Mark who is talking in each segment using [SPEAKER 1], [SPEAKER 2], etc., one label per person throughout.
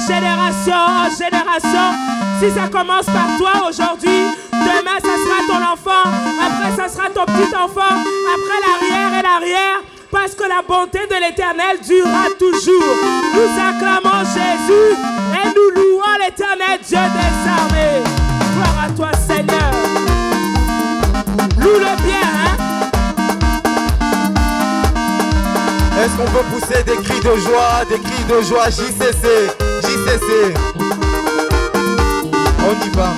[SPEAKER 1] génération en génération. Si ça commence par toi aujourd'hui, demain ça sera ton enfant, après ça sera ton petit enfant, après l'arrière et l'arrière, parce que la bonté de l'Éternel durera toujours. Nous acclamons Jésus et nous louons l'Éternel Dieu des armées. Gloire à toi Seigneur. Loue-le bien, hein?
[SPEAKER 2] Est-ce qu'on peut pousser des cris de joie, JCC, JCC. On y va.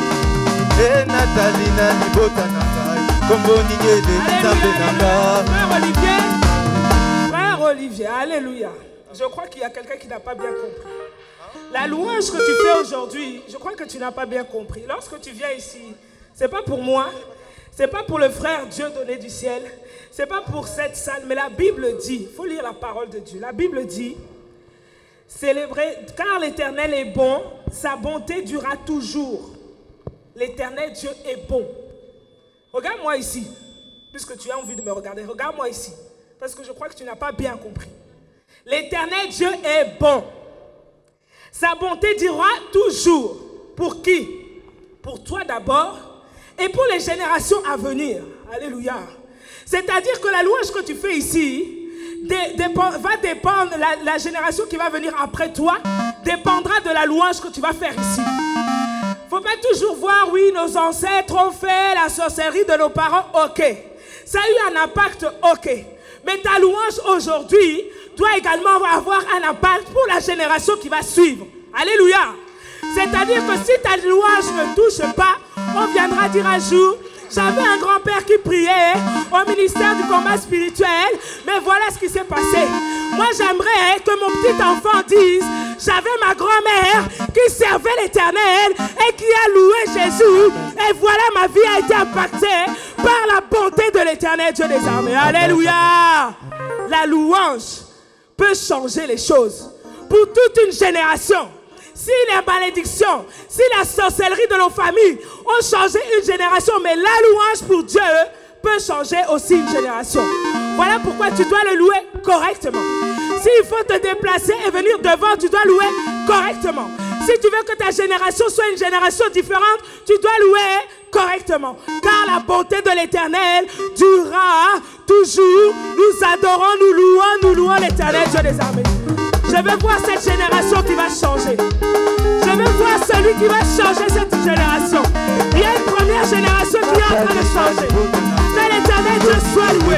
[SPEAKER 2] Et Nathalie Nali Botanaka, comme
[SPEAKER 1] Frère Olivier, alléluia. Je crois qu'il y a quelqu'un qui n'a pas bien compris. La louange que tu fais aujourd'hui, je crois que tu n'as pas bien compris. Lorsque tu viens ici, ce n'est pas pour moi, ce n'est pas pour le frère Dieu donné du ciel, ce n'est pas pour cette salle, mais la Bible dit, il faut lire la parole de Dieu. La Bible dit, célébrez, car l'Éternel est bon, sa bonté durera toujours. L'Éternel Dieu est bon. Regarde-moi ici, puisque tu as envie de me regarder, regarde-moi ici, parce que je crois que tu n'as pas bien compris. L'Éternel Dieu est bon. Sa bonté durera toujours. Pour qui? Pour toi d'abord et pour les générations à venir. Alléluia. C'est-à-dire que la louange que tu fais ici va dépendre, la génération qui va venir après toi dépendra de la louange que tu vas faire ici. Il ne faut pas toujours voir, oui, nos ancêtres ont fait la sorcellerie de nos parents, ok. Ça a eu un impact, ok. Mais ta louange aujourd'hui doit également avoir un impact pour la génération qui va suivre. Alléluia. C'est-à-dire que si ta louange ne touche pas, on viendra dire un jour, j'avais un grand-père qui priait au ministère du combat spirituel, mais voilà ce qui s'est passé. Moi, j'aimerais que mon petit enfant dise, j'avais ma grand-mère qui servait l'Éternel et qui a loué Jésus. Et voilà, ma vie a été impactée par la bonté de l'Éternel Dieu des armées. Alléluia. La louange peut changer les choses pour toute une génération. Si les malédictions, si la sorcellerie de nos familles ont changé une génération, mais la louange pour Dieu peut changer aussi une génération. Voilà pourquoi tu dois le louer correctement. S'il faut te déplacer et venir devant, tu dois louer correctement. Si tu veux que ta génération soit une génération différente, tu dois louer correctement. Car la bonté de l'Éternel durera toujours. Nous adorons, nous louons l'Éternel Dieu des armées. Je veux voir cette génération qui va changer. Je veux voir celui qui va changer cette génération. Il y a une première génération qui est en train de changer. Que l'Éternel Dieu soit loué.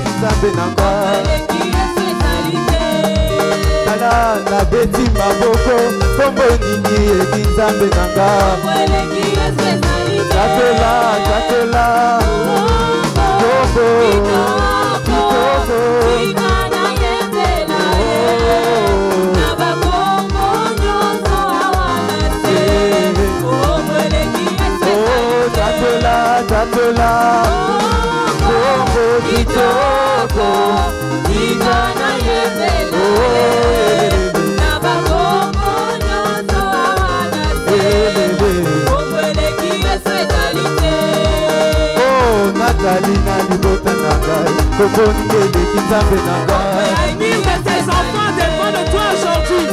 [SPEAKER 1] L'avenir de tes enfants dépend de toi aujourd'hui.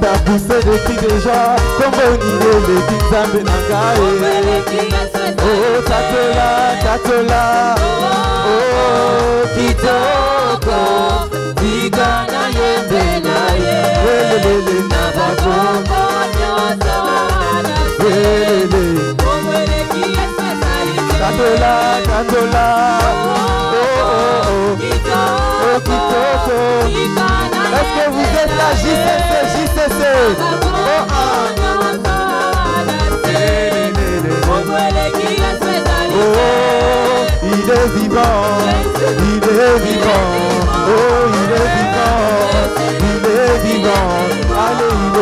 [SPEAKER 2] T'as poussé des cris déjà, comme on dit les Kinzambe Nangae. Oh, Tatola, oh, Kitoko, Tigana Yembelaye, Lele, Nabako, Lele, Tatola, oh, Kitoko. Est-ce que vous êtes là, JCC? Oh, il est vivant, oh, il est vivant, allez, il est vivant, oh, alléluia,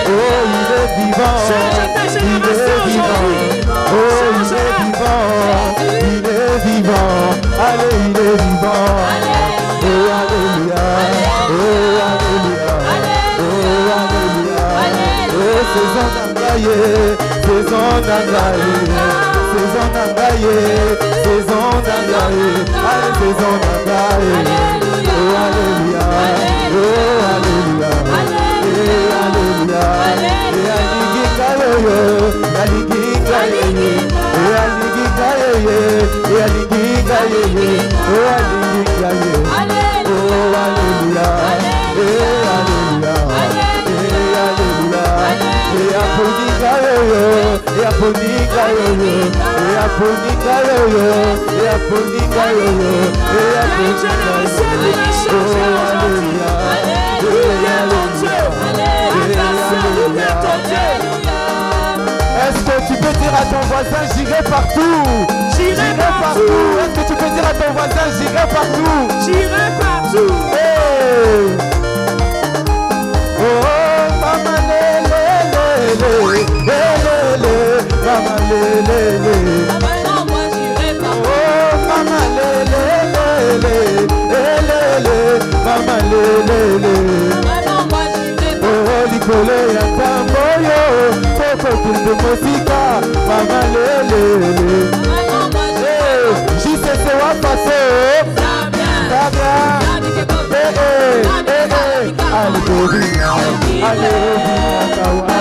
[SPEAKER 2] oh, il est vivant, allez, il est vivant, oh, alléluia, oh, alléluia, oh, alléluia, oh, c'est saison d'Angaye, saison d'Angaye, saison d'Angaye, saison d'Angaye. Oh alléluia, oh alléluia, alléluia. Alléluia, est-ce que tu peux dire à ton voisin, j'irai partout? J'irai partout. Est-ce que tu peux dire à ton voisin, j'irai partout?
[SPEAKER 1] J'irai partout.
[SPEAKER 2] Hey. Oh, maman, maman,
[SPEAKER 3] Non, moi j'irai partout.
[SPEAKER 2] oh, maman, maman,
[SPEAKER 3] Non, moi j'irai partout.
[SPEAKER 2] oh, Nicole, Yatamboyo, Coco, de Mosika, maman,
[SPEAKER 3] Non, moi j'irai partout.
[SPEAKER 2] JCC wa passé,
[SPEAKER 3] Ça vient.
[SPEAKER 2] ça vient. Allez, Tobi, allez,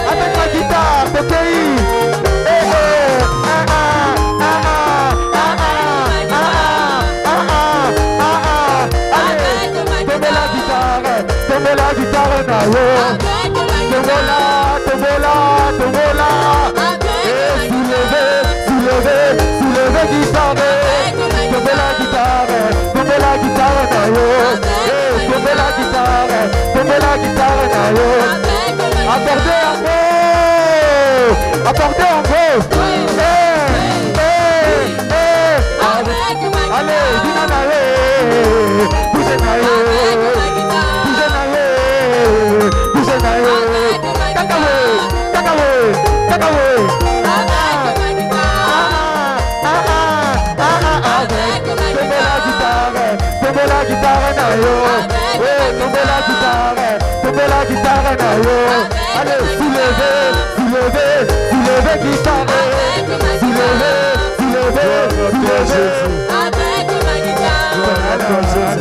[SPEAKER 2] avec ma guitare, ok. Tombez la guitare, Nayo. Tombola. Et soulevez, guitare. Tombez la guitare, Nayo. Et tombez la guitare, Nayo. Apportez un mot. Allez, Dina Nayo. Bougez Nayo. Allez, soulevez, guitare. Soulevez.
[SPEAKER 3] Avec ma guitare.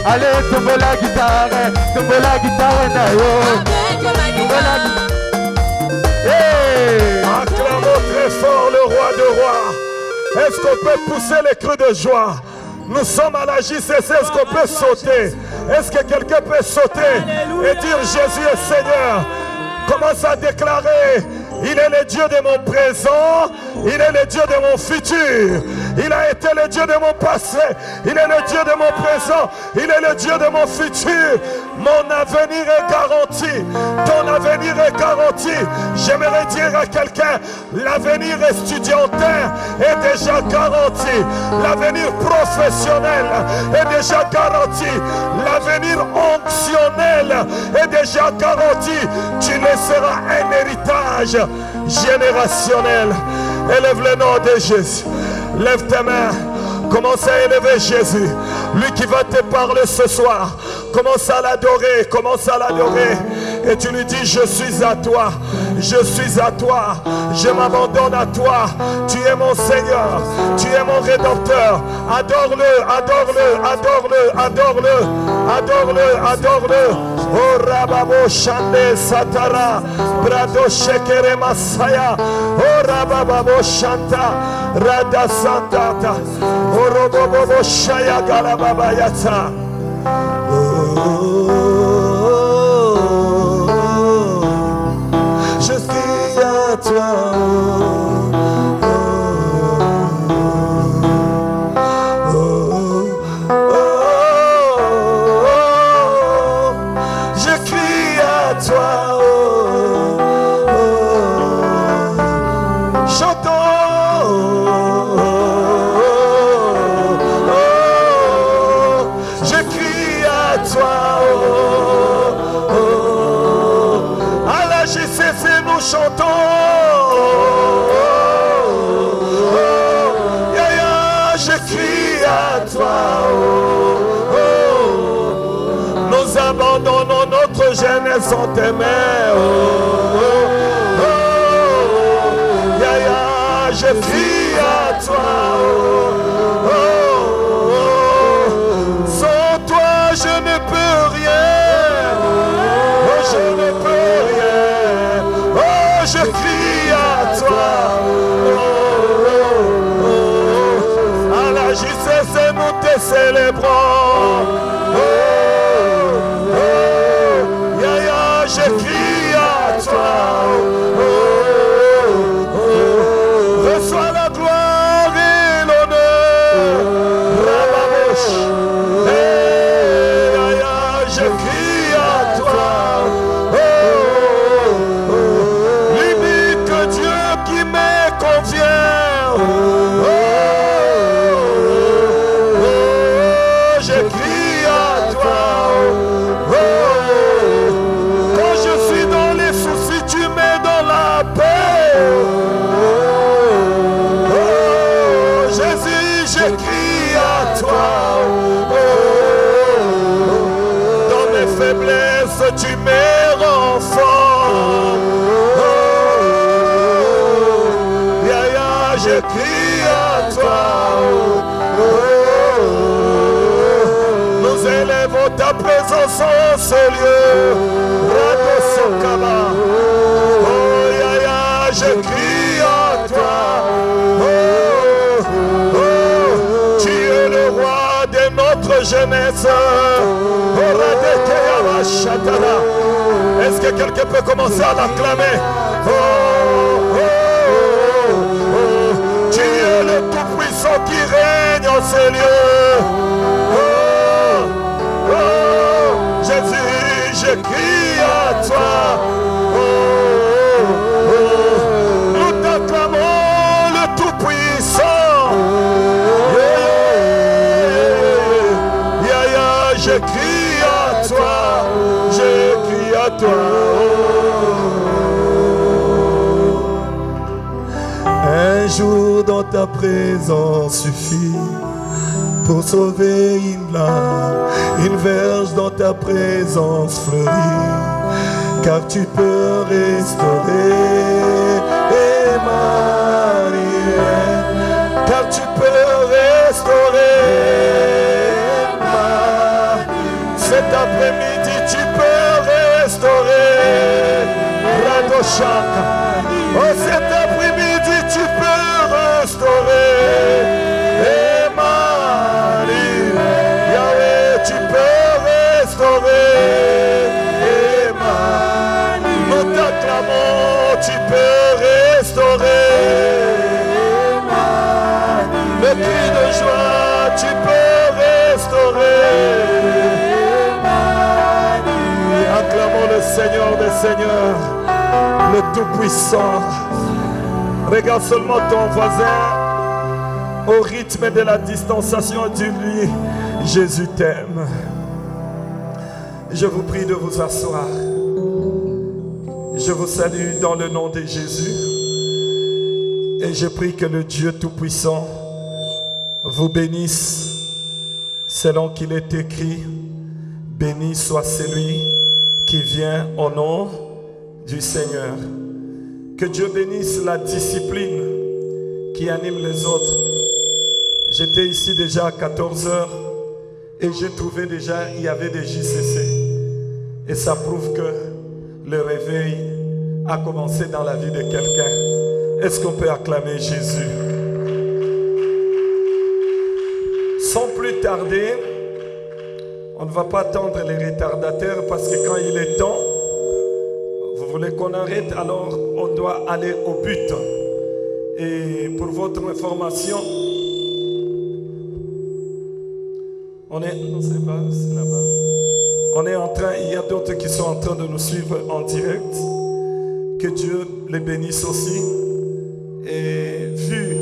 [SPEAKER 2] Allez, tombe la guitare, Nayo.
[SPEAKER 4] Acclamons très fort le roi de rois. Est-ce qu'on peut pousser les cris de joie? Nous sommes à la JCC, est-ce qu'on peut sauter? Est-ce que quelqu'un peut sauter et dire Jésus est Seigneur? Commence à déclarer, il est le Dieu de mon présent, il est le Dieu de mon futur. Il a été le Dieu de mon passé. Il est le Dieu de mon présent. Il est le Dieu de mon futur. Mon avenir est garanti. Ton avenir est garanti. J'aimerais dire à quelqu'un, l'avenir estudiantin est déjà garanti. L'avenir professionnel est déjà garanti. L'avenir onctionnel est déjà garanti. Tu laisseras un héritage générationnel. Élève le nom de Jésus. Lève tes mains. Commence à élever Jésus. Lui qui va te parler ce soir. Commence à l'adorer. Commence à l'adorer. Et tu lui dis, je suis à toi. Je suis à toi. Je m'abandonne à toi. Tu es mon Seigneur. Tu es mon Rédempteur. Adore-le, adore-le, adore-le, adore-le. Adore-le, adore-le. Oh Rababo Shande Satara. Brado Shekere Masaya. Oh Rababo Shanta. Rada Santata. Oh Robobo Shaya Galababa Yata. Je suis à toi. Je crie à toi. Chantons. Je crie à toi. À la JCC nous chantons. Je crie à toi. Nous abandonnons notre jeunesse en tes mains. Je crie à toi. Sans toi je ne peux rien. Je ne peux rien. Je crie à toi. À la JCC nous te célébrons. Je crie à toi. Reçois la gloire et l'honneur. Rababosh. Je crie à toi. L'unique Dieu qui me convient. Je crie à toi. Quand je suis dans les soucis, tu mets dans la paix. Jésus, je crie à toi. Dans mes faiblesses, tu me rends fort. Je crie à toi. Nous élèvons ta présence en ce lieu. Rado Sokaba. Je crie à toi. Tu es le roi de notre jeunesse. Est-ce que quelqu'un peut commencer à l'acclamer? Tu es le Tout-Puissant qui règne en ces lieux. Jésus, je crie à toi. Nous t'acclamons le Tout-Puissant. Je crie à toi. Je crie à toi. Un jour dans ta présence suffit pour sauver une larme. Une verge dans ta présence fleurit, car tu peux restaurer Emmanuel, car tu peux restaurer Emmanuel. Cet après-midi tu peux restaurer Radoshaka. Oh, cet après-midi tu peux restaurer Emmanuel. Yahweh, tu peux restaurer Emmanuel. Nous t'acclamons, tu peux restaurer Emmanuel. Le Seigneur, le Tout-Puissant. Regarde seulement ton voisin au rythme de la distanciation. Dis-lui, Jésus t'aime. Je vous prie de vous asseoir. Je vous salue dans le nom de Jésus. Et je prie que le Dieu Tout-Puissant vous bénisse selon qu'il est écrit. Béni soit celui qui vient au nom du Seigneur. Que Dieu bénisse la discipline qui anime les autres. J'étais ici déjà à 14 h et j'ai trouvé déjà il y avait des JCC. Et ça prouve que le réveil a commencé dans la vie de quelqu'un. Est-ce qu'on peut acclamer Jésus? Sans plus tarder, on ne va pas attendre les retardataires parce que quand il est temps, vous voulez qu'on arrête, alors on doit aller au but. Et pour votre information, on est, non, c'est pas, c'est là-bas. On est en train, il y a d'autres qui sont en train de nous suivre en direct. Que Dieu les bénisse aussi. Et vu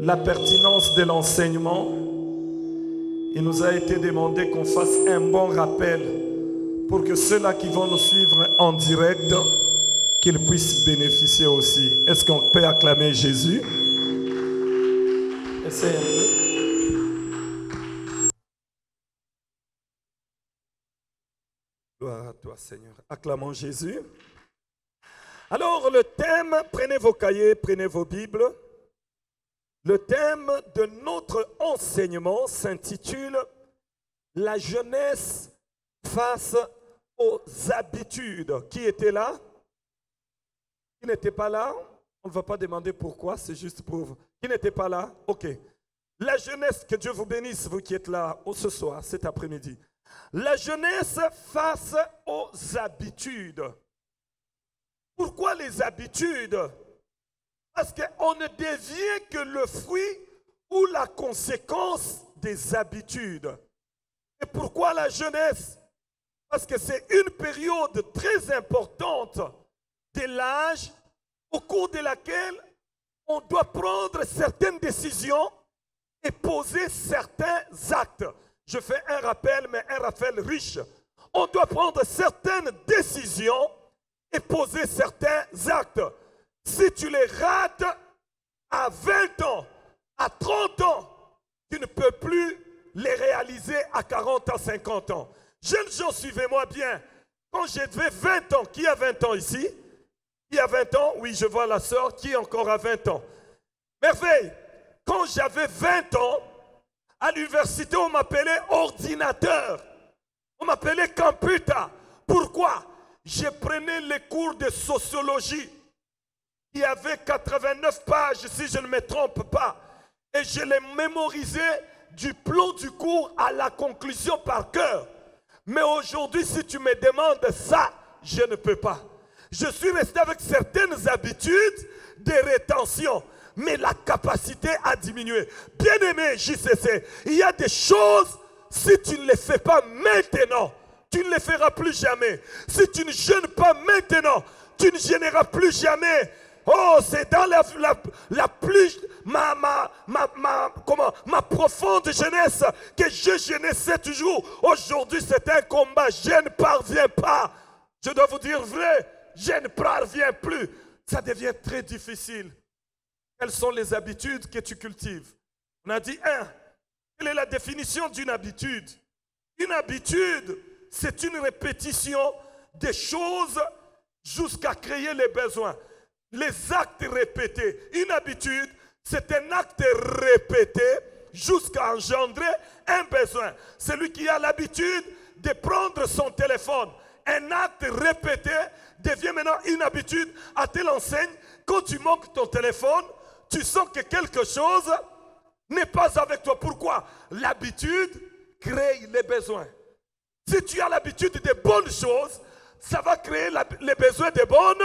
[SPEAKER 4] la pertinence de l'enseignement, il nous a été demandé qu'on fasse un bon rappel pour que ceux-là qui vont nous suivre en direct, qu'ils puissent bénéficier aussi. Est-ce qu'on peut acclamer Jésus? Essayez un peu. Gloire à toi, Seigneur. Acclamons Jésus. Alors, le thème, prenez vos cahiers, prenez vos Bibles. Le thème de notre enseignement s'intitule « La jeunesse face aux habitudes ». Qui était là? Qui n'était pas là? On ne va pas demander pourquoi, c'est juste pour... Qui n'était pas là? Ok. La jeunesse, que Dieu vous bénisse, vous qui êtes là ce soir, cet après-midi. La jeunesse face aux habitudes. Pourquoi les habitudes? Parce qu'on ne devient que le fruit ou la conséquence des habitudes. Et pourquoi la jeunesse? Parce que c'est une période très importante de l'âge au cours de laquelle on doit prendre certaines décisions et poser certains actes. Je fais un rappel, mais un rappel riche. On doit prendre certaines décisions et poser certains actes. Si tu les rates à 20 ans, à 30 ans, tu ne peux plus les réaliser à 40 ans, 50 ans. Jeunes gens, suivez-moi bien. Quand j'avais 20 ans, qui a 20 ans ici? Qui a 20 ans? Oui, je vois la sœur qui est encore à 20 ans. Merveille. Quand j'avais 20 ans, à l'université, on m'appelait ordinateur. On m'appelait computer. Pourquoi? Je prenais les cours de sociologie. Il y avait 89 pages, si je ne me trompe pas. Et je les mémorisais du plan du cours à la conclusion par cœur. Mais aujourd'hui, si tu me demandes ça, je ne peux pas. Je suis resté avec certaines habitudes de rétention. Mais la capacité a diminué. Bien-aimé JCC, il y a des choses, si tu ne les fais pas maintenant, tu ne les feras plus jamais. Si tu ne jeûnes pas maintenant, tu ne jeûneras plus jamais. Oh, c'est dans la plus, ma profonde jeunesse que je jeûnais 7 jours. Aujourd'hui, c'est un combat. Je ne parviens pas. Je dois vous dire vrai, je ne parviens plus. Ça devient très difficile. Quelles sont les habitudes que tu cultives? On a dit 1. Quelle est la définition d'une habitude? Une habitude, c'est une répétition des choses jusqu'à créer les besoins. Les actes répétés. Une habitude, c'est un acte répété jusqu'à engendrer un besoin. Celui qui a l'habitude de prendre son téléphone, un acte répété devient maintenant une habitude. À telle enseigne, quand tu manques ton téléphone, tu sens que quelque chose n'est pas avec toi. Pourquoi? L'habitude crée les besoins. Si tu as l'habitude des bonnes choses, ça va créer les besoins des bonnes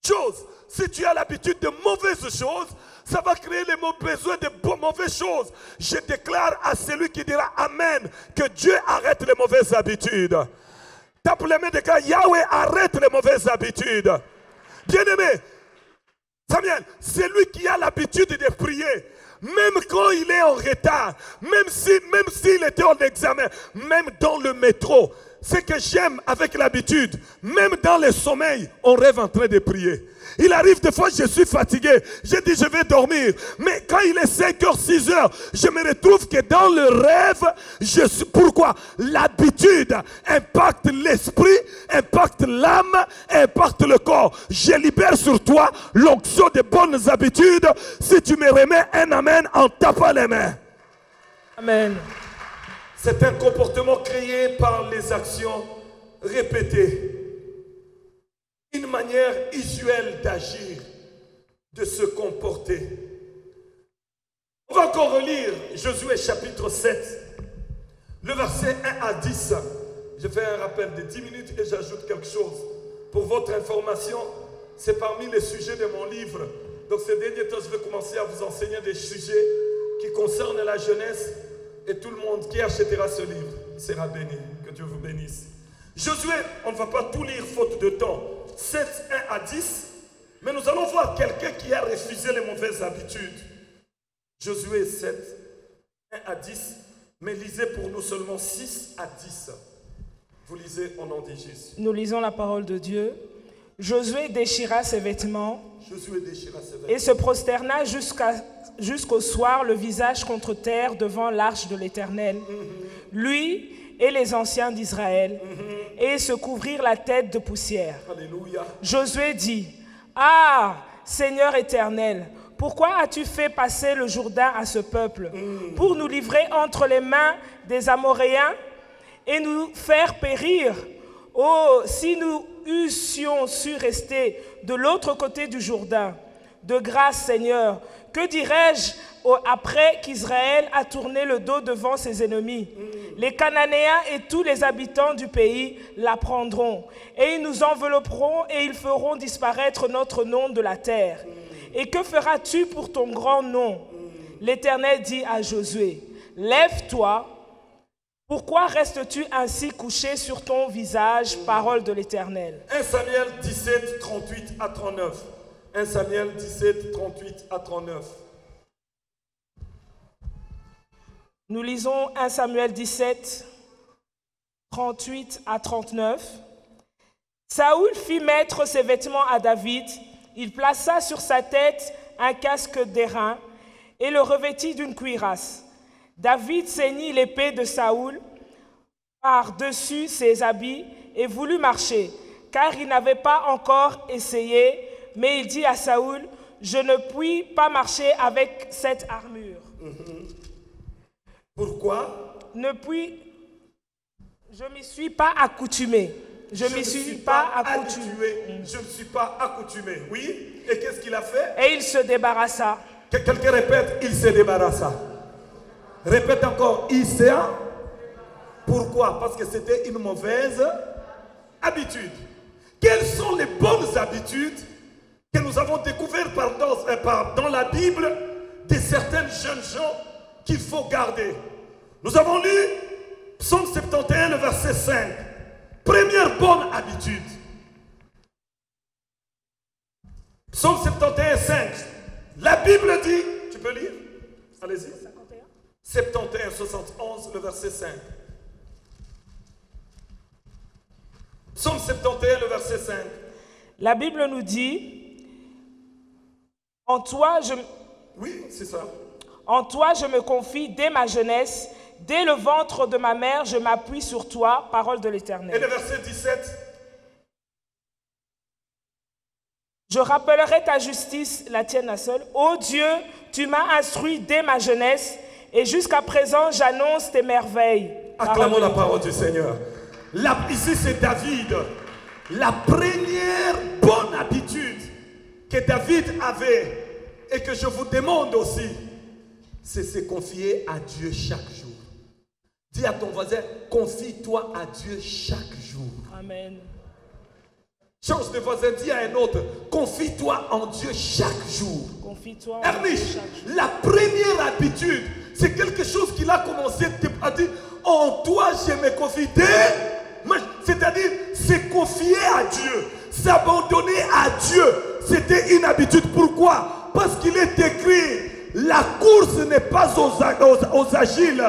[SPEAKER 4] choses. Si tu as l'habitude de mauvaises choses, ça va créer les besoins de mauvaises choses. Je déclare à celui qui dira Amen que Dieu arrête les mauvaises habitudes. Tape les mains de quelqu'un. Yahweh, arrête les mauvaises habitudes. Bien-aimé, Samuel, c'est lui qui a l'habitude de prier. Même quand il est en retard, même s'il était en examen, même dans le métro. Ce que j'aime avec l'habitude, même dans le sommeil, on rêve en train de prier. Il arrive des fois, je suis fatigué, je dis je vais dormir. Mais quand il est 5h, 6h, je me retrouve que dans le rêve, pourquoi? L'habitude impacte l'esprit, impacte l'âme, impacte le corps. Je libère sur toi l'onction des bonnes habitudes. Si tu me remets un amen en tapant les mains.
[SPEAKER 1] Amen.
[SPEAKER 4] C'est un comportement créé par les actions répétées. Une manière usuelle d'agir, de se comporter. On va encore relire Josué chapitre 7, le verset 1 à 10. Je fais un rappel de 10 minutes et j'ajoute quelque chose. Pour votre information, c'est parmi les sujets de mon livre. Donc ces derniers temps, je vais commencer à vous enseigner des sujets qui concernent la jeunesse. Et tout le monde qui achètera ce livre sera béni. Que Dieu vous bénisse. Josué, on ne va pas tout lire faute de temps. 7, 1 à 10. Mais nous allons voir quelqu'un qui a refusé les mauvaises habitudes. Josué 7, 1 à 10. Mais lisez pour nous seulement 6 à 10. Vous lisez au nom de Jésus.
[SPEAKER 1] Nous lisons la parole de Dieu. Josué déchira ses vêtements. Et se prosterna jusqu'au soir, le visage contre terre devant l'arche de l'Éternel, lui et les anciens d'Israël, et se couvrirent la tête de poussière.
[SPEAKER 4] Alléluia.
[SPEAKER 1] Josué dit, « Ah, Seigneur éternel, pourquoi as-tu fait passer le Jourdain à ce peuple pour nous livrer entre les mains des Amoréens et nous faire périr? Oh, si nous eussions su rester de l'autre côté du Jourdain. De grâce, Seigneur, que dirais-je après qu'Israël a tourné le dos devant ses ennemis? Les Cananéens et tous les habitants du pays la prendront, et ils nous envelopperont et ils feront disparaître notre nom de la terre. Et que feras-tu pour ton grand nom? L'Éternel dit à Josué, lève-toi. Pourquoi restes-tu ainsi couché sur ton visage, parole de l'Éternel?
[SPEAKER 4] 1 Samuel 17, 38 à 39. 1 Samuel 17, 38 à 39.
[SPEAKER 1] Nous lisons 1 Samuel 17, 38 à 39. Saoul fit mettre ses vêtements à David. Il plaça sur sa tête un casque d'airain et le revêtit d'une cuirasse. David ceignit l'épée de Saoul par-dessus ses habits et voulut marcher, car il n'avait pas encore essayé, mais il dit à Saoul, « Je ne puis pas marcher avec cette armure. »
[SPEAKER 4] Pourquoi?
[SPEAKER 1] Je m'y suis pas accoutumé. Je ne suis pas accoutumé.
[SPEAKER 4] Je ne suis pas accoutumé. Oui. Et qu'est-ce qu'il a fait?
[SPEAKER 1] Et il se débarrassa.
[SPEAKER 4] Que quelqu'un répète, il se débarrassa. Répète encore, il s'est. Pourquoi? Parce que c'était une mauvaise habitude. Quelles sont les bonnes habitudes que nous avons découvertes dans la Bible de certains jeunes gens qu'il faut garder? Nous avons lu Psaume 71, le verset 5. Première bonne habitude. Psaume 71, 5. La Bible dit, tu peux lire? Allez-y. 71, 71, le verset 5. Psaume 71, le verset 5.
[SPEAKER 1] La Bible nous dit, en toi je...
[SPEAKER 4] Oui, c'est ça.
[SPEAKER 1] En toi je me confie dès ma jeunesse, dès le ventre de ma mère, je m'appuie sur toi, parole de l'Éternel.
[SPEAKER 4] Et le verset 17.
[SPEAKER 1] Je rappellerai ta justice, la tienne à seule. Ô Dieu, tu m'as instruit dès ma jeunesse, et jusqu'à présent j'annonce tes merveilles.
[SPEAKER 4] Acclamons la parole du Seigneur. Ici c'est David. La première bonne habitude que David avait et que je vous demande aussi, c'est se confier à Dieu chaque jour. Dis à ton voisin, confie-toi à Dieu chaque jour.
[SPEAKER 1] Amen.
[SPEAKER 4] Change de voisin, dis à un autre, confie-toi en Dieu chaque jour.
[SPEAKER 1] Confie-toi en
[SPEAKER 4] Ernest,
[SPEAKER 1] Dieu chaque jour.
[SPEAKER 4] la première habitude, c'est quelque chose qu'il a commencé à dire, en toi je me confie. c'est-à-dire se confier à Dieu, s'abandonner à Dieu. C'était une habitude. Pourquoi? Parce qu'il est écrit, la course n'est pas aux agiles.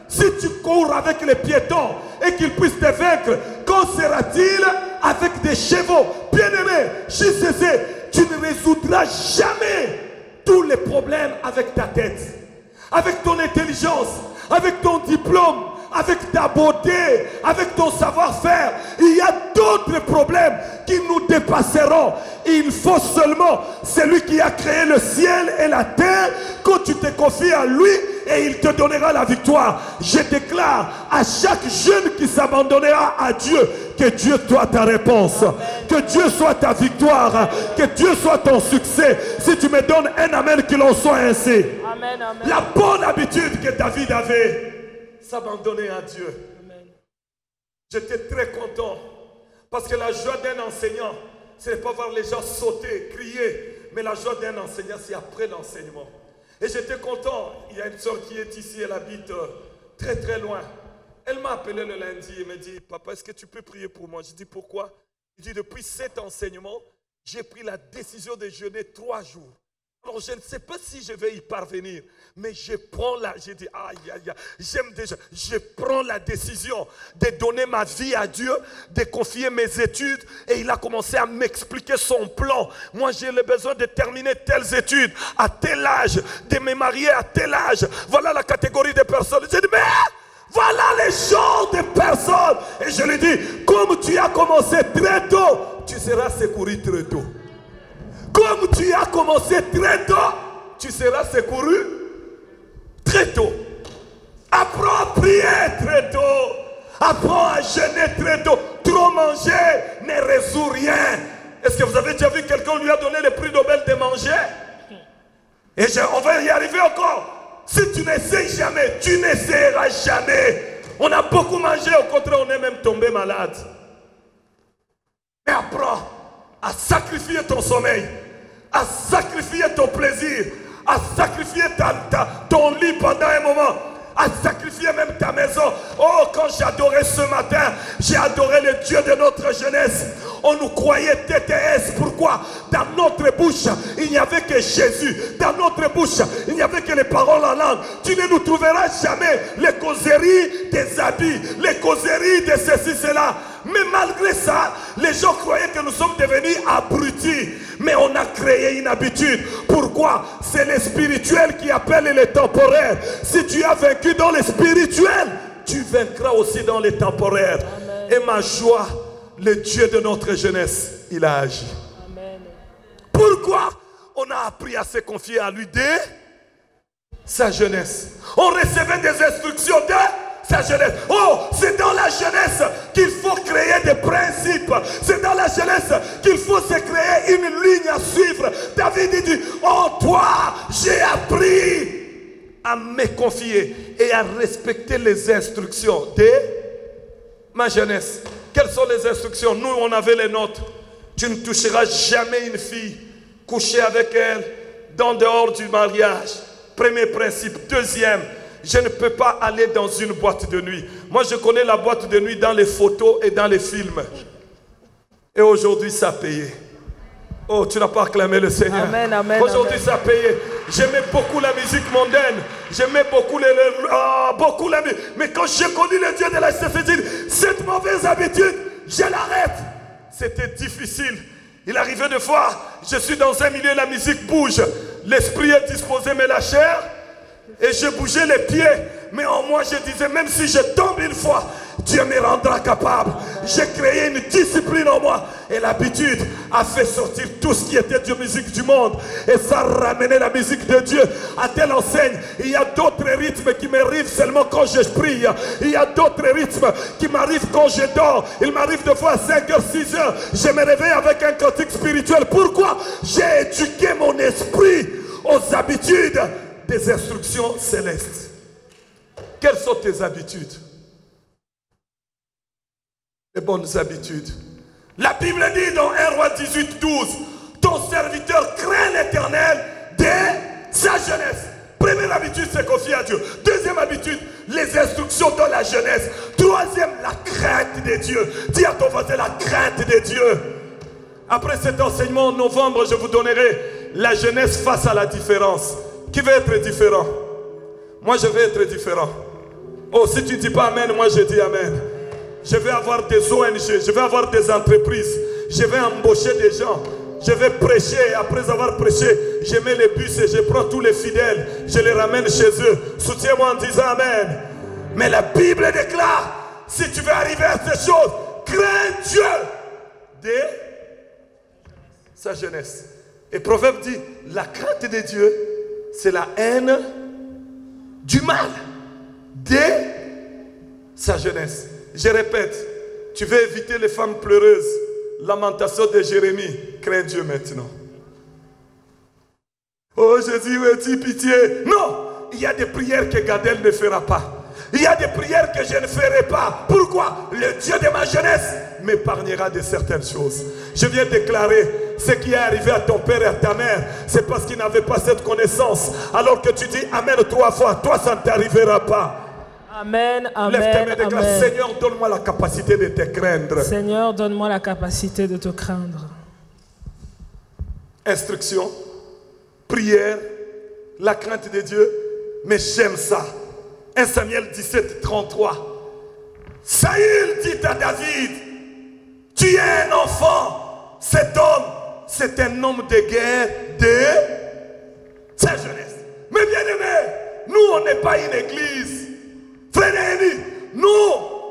[SPEAKER 4] Si tu cours avec les piétons et qu'ils puissent te vaincre, qu'en sera-t-il avec des chevaux? Bien-aimé, tu ne résoudras jamais tous les problèmes avec ta tête, avec ton intelligence, avec ton diplôme, avec ta beauté, avec ton savoir-faire. Il y a d'autres problèmes qui nous dépasseront. Il faut seulement celui qui a créé le ciel et la terre, quand tu te confies à lui, et il te donnera la victoire. Je déclare à chaque jeune qui s'abandonnera à Dieu, que Dieu soit ta réponse, que Dieu soit ta victoire, que Dieu soit ton succès. Si tu me donnes un amen, qu'il en soit ainsi.
[SPEAKER 1] Amen, amen.
[SPEAKER 4] La bonne habitude que David avait, s'abandonner à Dieu. J'étais très content parce que la joie d'un enseignant, ce n'est pas voir les gens sauter, crier, mais la joie d'un enseignant, c'est après l'enseignement. Et j'étais content. Il y a une soeur qui est ici, elle habite très très loin. Elle m'a appelé le lundi et me dit, papa, est-ce que tu peux prier pour moi? Je dis, pourquoi? Il dit, depuis cet enseignement, j'ai pris la décision de jeûner 3 jours. Alors je ne sais pas si je vais y parvenir, mais je prends j'ai dit, aïe, aïe, aïe, j'aime déjà, je prends la décision de donner ma vie à Dieu, de confier mes études, et il a commencé à m'expliquer son plan. Moi, j'ai le besoin de terminer telles études, à tel âge, de me marier à tel âge. Voilà la catégorie de personnes. J'ai dit, mais voilà les genres de personnes. Et je lui dis, comme tu as commencé très tôt, tu seras secouru très tôt. Comme tu as commencé très tôt, tu seras secouru très tôt. Apprends à prier très tôt. Apprends à jeûner très tôt. Trop manger ne résout rien. Est-ce que vous avez déjà vu quelqu'un lui a donné le prix Nobel de manger? Et on va y arriver encore. Si tu n'essayes jamais, tu n'essayeras jamais. On a beaucoup mangé, au contraire, on est même tombé malade. Mais apprends à sacrifier ton sommeil, à sacrifier ton plaisir, à sacrifier ton lit pendant un moment, à sacrifier même ta maison. Oh, quand j'adorais ce matin, j'ai adoré le Dieu de notre jeunesse. On nous croyait TTS. Pourquoi? Dans notre bouche, il n'y avait que Jésus. Dans notre bouche, il n'y avait que les paroles en langue. Tu ne nous trouveras jamais les causeries des habits, les causeries de ceci, cela. Mais malgré ça, les gens croyaient que nous sommes devenus abrutis. Mais on a créé une habitude. Pourquoi? C'est le spirituel qui appelle le temporaire. Si tu as vaincu dans le spirituel, tu vaincras aussi dans le temporaire. Amen. Et ma joie, le Dieu de notre jeunesse, il a agi. Amen. Pourquoi? On a appris à se confier à lui dès sa jeunesse. On recevait des instructions dès sa jeunesse. Oh, c'est dans la jeunesse qu'il faut créer des principes. C'est dans la jeunesse qu'il faut se créer une ligne à suivre. David dit, oh toi, j'ai appris à me confier et à respecter les instructions de ma jeunesse. Quelles sont les instructions? Nous, on avait les nôtres. Tu ne toucheras jamais une fille, coucher avec elle, dans dehors du mariage. Premier principe. Deuxième, je ne peux pas aller dans une boîte de nuit. Moi, je connais la boîte de nuit dans les photos et dans les films. Et aujourd'hui, ça a payé. Oh, tu n'as pas acclamé le Seigneur. Amen, amen. Aujourd'hui, ça a payé. J'aimais beaucoup la musique mondaine. J'aimais beaucoup beaucoup la musique. Mais quand j'ai connu le Dieu de la CCD, cette mauvaise habitude, je l'arrête. C'était difficile. Il arrivait des fois, je suis dans un milieu, la musique bouge. L'esprit est disposé, mais la chair... Et je bougeais les pieds, mais en moi je disais, même si je tombe une fois, Dieu me rendra capable. J'ai créé une discipline en moi. Et l'habitude a fait sortir tout ce qui était de musique du monde. Et ça ramenait la musique de Dieu à telle enseigne. Il y a d'autres rythmes qui m'arrivent seulement quand je prie. Il y a d'autres rythmes qui m'arrivent quand je dors. Il m'arrive de fois à 5h, 6h. Je me réveille avec un cantique spirituel. Pourquoi? J'ai éduqué mon esprit aux habitudes des instructions célestes. Quelles sont tes habitudes? Les bonnes habitudes. La Bible dit dans 1 Roi 18, 12, ton serviteur craint l'Éternel dès sa jeunesse. Première habitude, c'est confier à Dieu. Deuxième habitude, les instructions dans la jeunesse. Troisième, la crainte de Dieu. Dis à ton voisin la crainte de Dieu. Après cet enseignement en novembre, je vous donnerai la jeunesse face à la différence. Qui veut être différent? Moi, je veux être différent. Oh, si tu ne dis pas Amen, moi je dis Amen. Je vais avoir des ONG, je vais avoir des entreprises, je vais embaucher des gens. Je vais prêcher et après avoir prêché, je mets les bus et je prends tous les fidèles, je les ramène chez eux. Soutiens-moi en disant Amen. Mais la Bible déclare, si tu veux arriver à ces choses, crains Dieu dès sa jeunesse. Et Proverbe dit, la crainte de Dieu, c'est la haine du mal dès sa jeunesse. Je répète, tu veux éviter les femmes pleureuses, lamentation de Jérémie, crains Dieu maintenant. Oh Jésus, as-tu pitié? Non, il y a des prières que Gadel ne fera pas. Il y a des prières que je ne ferai pas. Pourquoi? Le Dieu de ma jeunesse m'épargnera de certaines choses. Je viens déclarer, ce qui est arrivé à ton père et à ta mère, c'est parce qu'ils n'avaient pas cette connaissance. Alors que tu dis Amen 3 fois, toi ça ne t'arrivera pas.
[SPEAKER 1] Amen,
[SPEAKER 4] Lève tes mains
[SPEAKER 1] amen,
[SPEAKER 4] et déclare,
[SPEAKER 1] amen.
[SPEAKER 4] Seigneur, donne-moi la capacité de te craindre.
[SPEAKER 1] Seigneur, donne-moi la capacité de te craindre.
[SPEAKER 4] Instruction, prière, la crainte de Dieu. Mais j'aime ça. 1 Samuel 17, 33. Saül dit à David, tu es un enfant. Cet homme, c'est un homme de guerre de sa jeunesse. Mais bien aimé, nous on n'est pas une église. Frère et amis, nous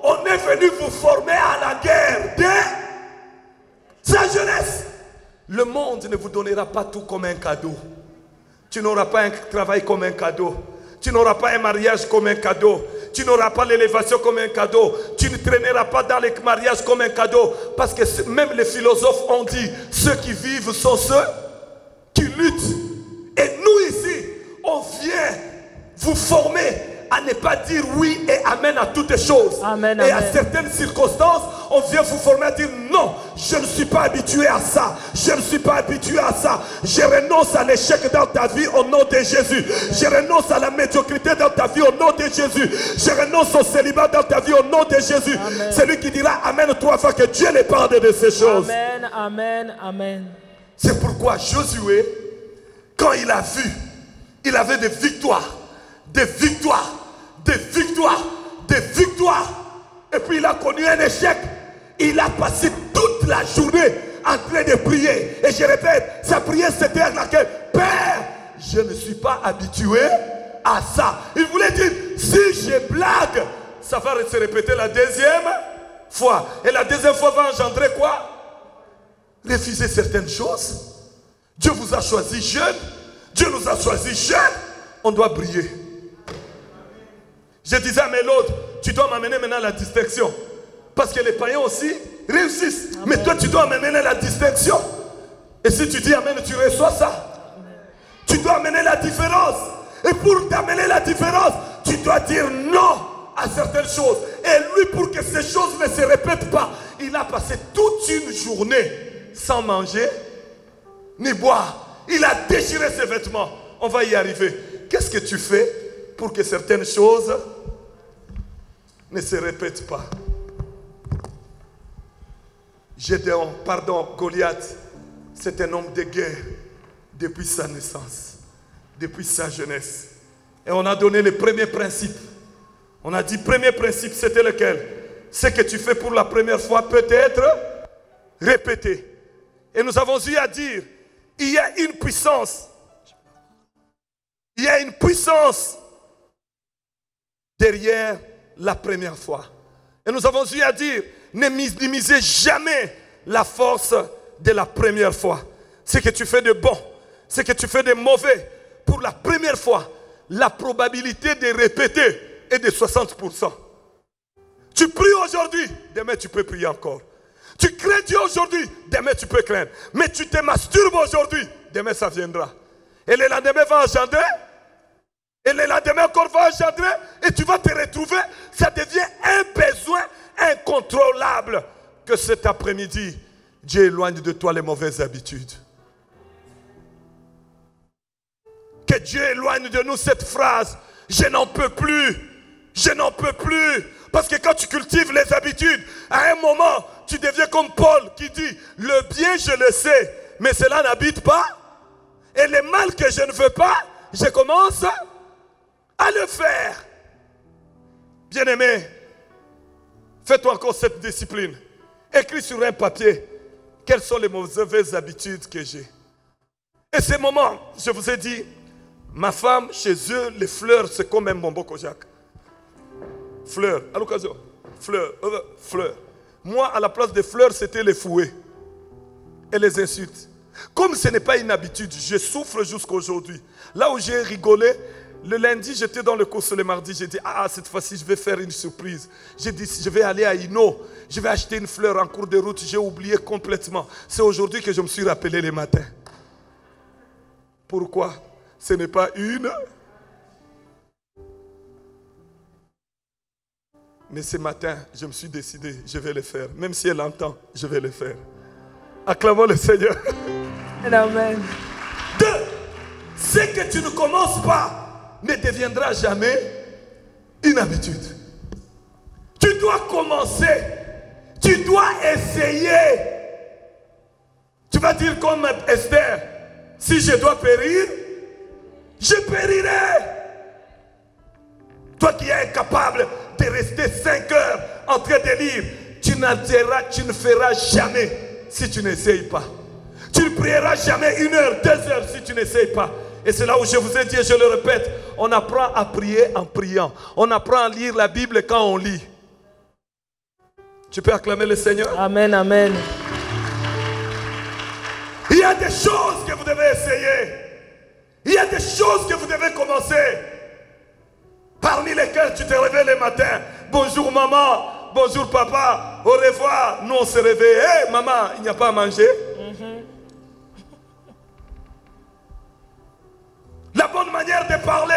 [SPEAKER 4] on est venu vous former à la guerre de sa jeunesse. Le monde ne vous donnera pas tout comme un cadeau. Tu n'auras pas un travail comme un cadeau. Tu n'auras pas un mariage comme un cadeau. Tu n'auras pas l'élévation comme un cadeau. Tu ne traîneras pas dans les mariages comme un cadeau. Parce que même les philosophes ont dit, ceux qui vivent sont ceux qui luttent. Et nous ici, on vient vous former à ne pas dire oui et amen à toutes les choses.
[SPEAKER 1] Amen,
[SPEAKER 4] et
[SPEAKER 1] amen.
[SPEAKER 4] à certaines circonstances, on vient vous former à dire non, je ne suis pas habitué à ça. Je ne suis pas habitué à ça. Je renonce à l'échec dans ta vie au nom de Jésus. Je renonce à la médiocrité dans ta vie au nom de Jésus. Je renonce au célibat dans ta vie au nom de Jésus.
[SPEAKER 1] Amen.
[SPEAKER 4] Celui qui dira amen 3 fois, que Dieu les pardonne de ces choses.
[SPEAKER 1] Amen, amen, amen.
[SPEAKER 4] C'est pourquoi Josué, quand il a vu, il avait des victoires, des victoires, des victoires, des victoires. Et puis il a connu un échec. Il a passé toute la journée en train de prier. Et je répète, sa prière c'était à laquelle, Père, je ne suis pas habitué à ça. Il voulait dire, si je blague, ça va se répéter la deuxième fois. Et la deuxième fois va engendrer quoi? Refuser certaines choses. Dieu vous a choisi jeune. Dieu nous a choisi jeunes. On doit briller. Je disais à mes l'autre, tu dois m'amener maintenant à la distinction. Parce que les païens aussi réussissent. Amen. Mais toi, tu dois m'amener la distinction. Et si tu dis Amen, tu reçois ça. Amen. Tu dois amener la différence. Et pour t'amener la différence, tu dois dire non à certaines choses. Et lui, pour que ces choses ne se répètent pas, il a passé toute une journée sans manger ni boire. Il a déchiré ses vêtements. On va y arriver. Qu'est-ce que tu fais pour que certaines choses ne se répètent pas? Gédéon, Goliath, c'est un homme de guerre depuis sa naissance, depuis sa jeunesse. Et on a donné le premier principe. On a dit, premier principe, c'était lequel? Ce que tu fais pour la première fois peut être répété. Et nous avons eu à dire, il y a une puissance. Il y a une puissance derrière la première fois. Et nous avons eu à dire, ne minimisez jamais la force de la première fois. Ce que tu fais de bon, ce que tu fais de mauvais, pour la première fois, la probabilité de répéter est de 60%. Tu pries aujourd'hui, demain tu peux prier encore. Tu crains Dieu aujourd'hui, demain tu peux craindre. Mais tu te masturbes aujourd'hui, demain ça viendra. Et le lendemain va engendrer. Et le lendemain encore va engendrer. Et tu vas te retrouver. Ça devient un besoin incontrôlable. Que cet après-midi, Dieu éloigne de toi les mauvaises habitudes. Que Dieu éloigne de nous cette phrase. Je n'en peux plus. Je n'en peux plus. Parce que quand tu cultives les habitudes, À un moment, tu deviens comme Paul qui dit, le bien je le sais, mais cela n'habite pas. Et le mal que je ne veux pas, je commence à le faire. Bien-aimé, fais-toi encore cette discipline. Écris sur un papier quelles sont les mauvaises habitudes que j'ai. Et ces moments, je vous ai dit, ma femme, chez eux, les fleurs, c'est comme un bonbon Kojak. Fleurs, à l'occasion, fleurs. Moi, à la place des fleurs, c'était les fouets et les insultes. Comme ce n'est pas une habitude, je souffre jusqu'à aujourd'hui. Là où j'ai rigolé, le lundi, j'étais dans le course le mardi. J'ai dit, cette fois-ci, je vais faire une surprise. J'ai dit, je vais aller à Ino. Je vais acheter une fleur en cours de route. J'ai oublié complètement. C'est aujourd'hui que je me suis rappelé les matins. Pourquoi? Ce n'est pas une. Mais ce matin, je me suis décidé, je vais le faire. Même si elle entend, je vais le faire. Acclamons le Seigneur.
[SPEAKER 1] Amen.
[SPEAKER 4] 2. Ce que tu ne commences pas ne deviendra jamais une habitude. Tu dois commencer. Tu dois essayer. Tu vas dire comme Esther, si je dois périr, je périrai. Toi qui es incapable de rester 5 heures en train de lire, tu ne feras jamais si tu n'essayes pas. Tu ne prieras jamais 1 heure, 2 heures si tu n'essayes pas. Et c'est là où je vous ai dit et je le répète, on apprend à prier en priant. On apprend à lire la Bible quand on lit. Tu peux acclamer le Seigneur?
[SPEAKER 1] Amen, amen.
[SPEAKER 4] Il y a des choses que vous devez essayer. Il y a des choses que vous devez commencer. Parmi lesquelles tu te réveilles le matin. Bonjour maman, bonjour papa, au revoir. Nous on se réveille. Hé maman, il n'y a pas à manger. La bonne manière de parler.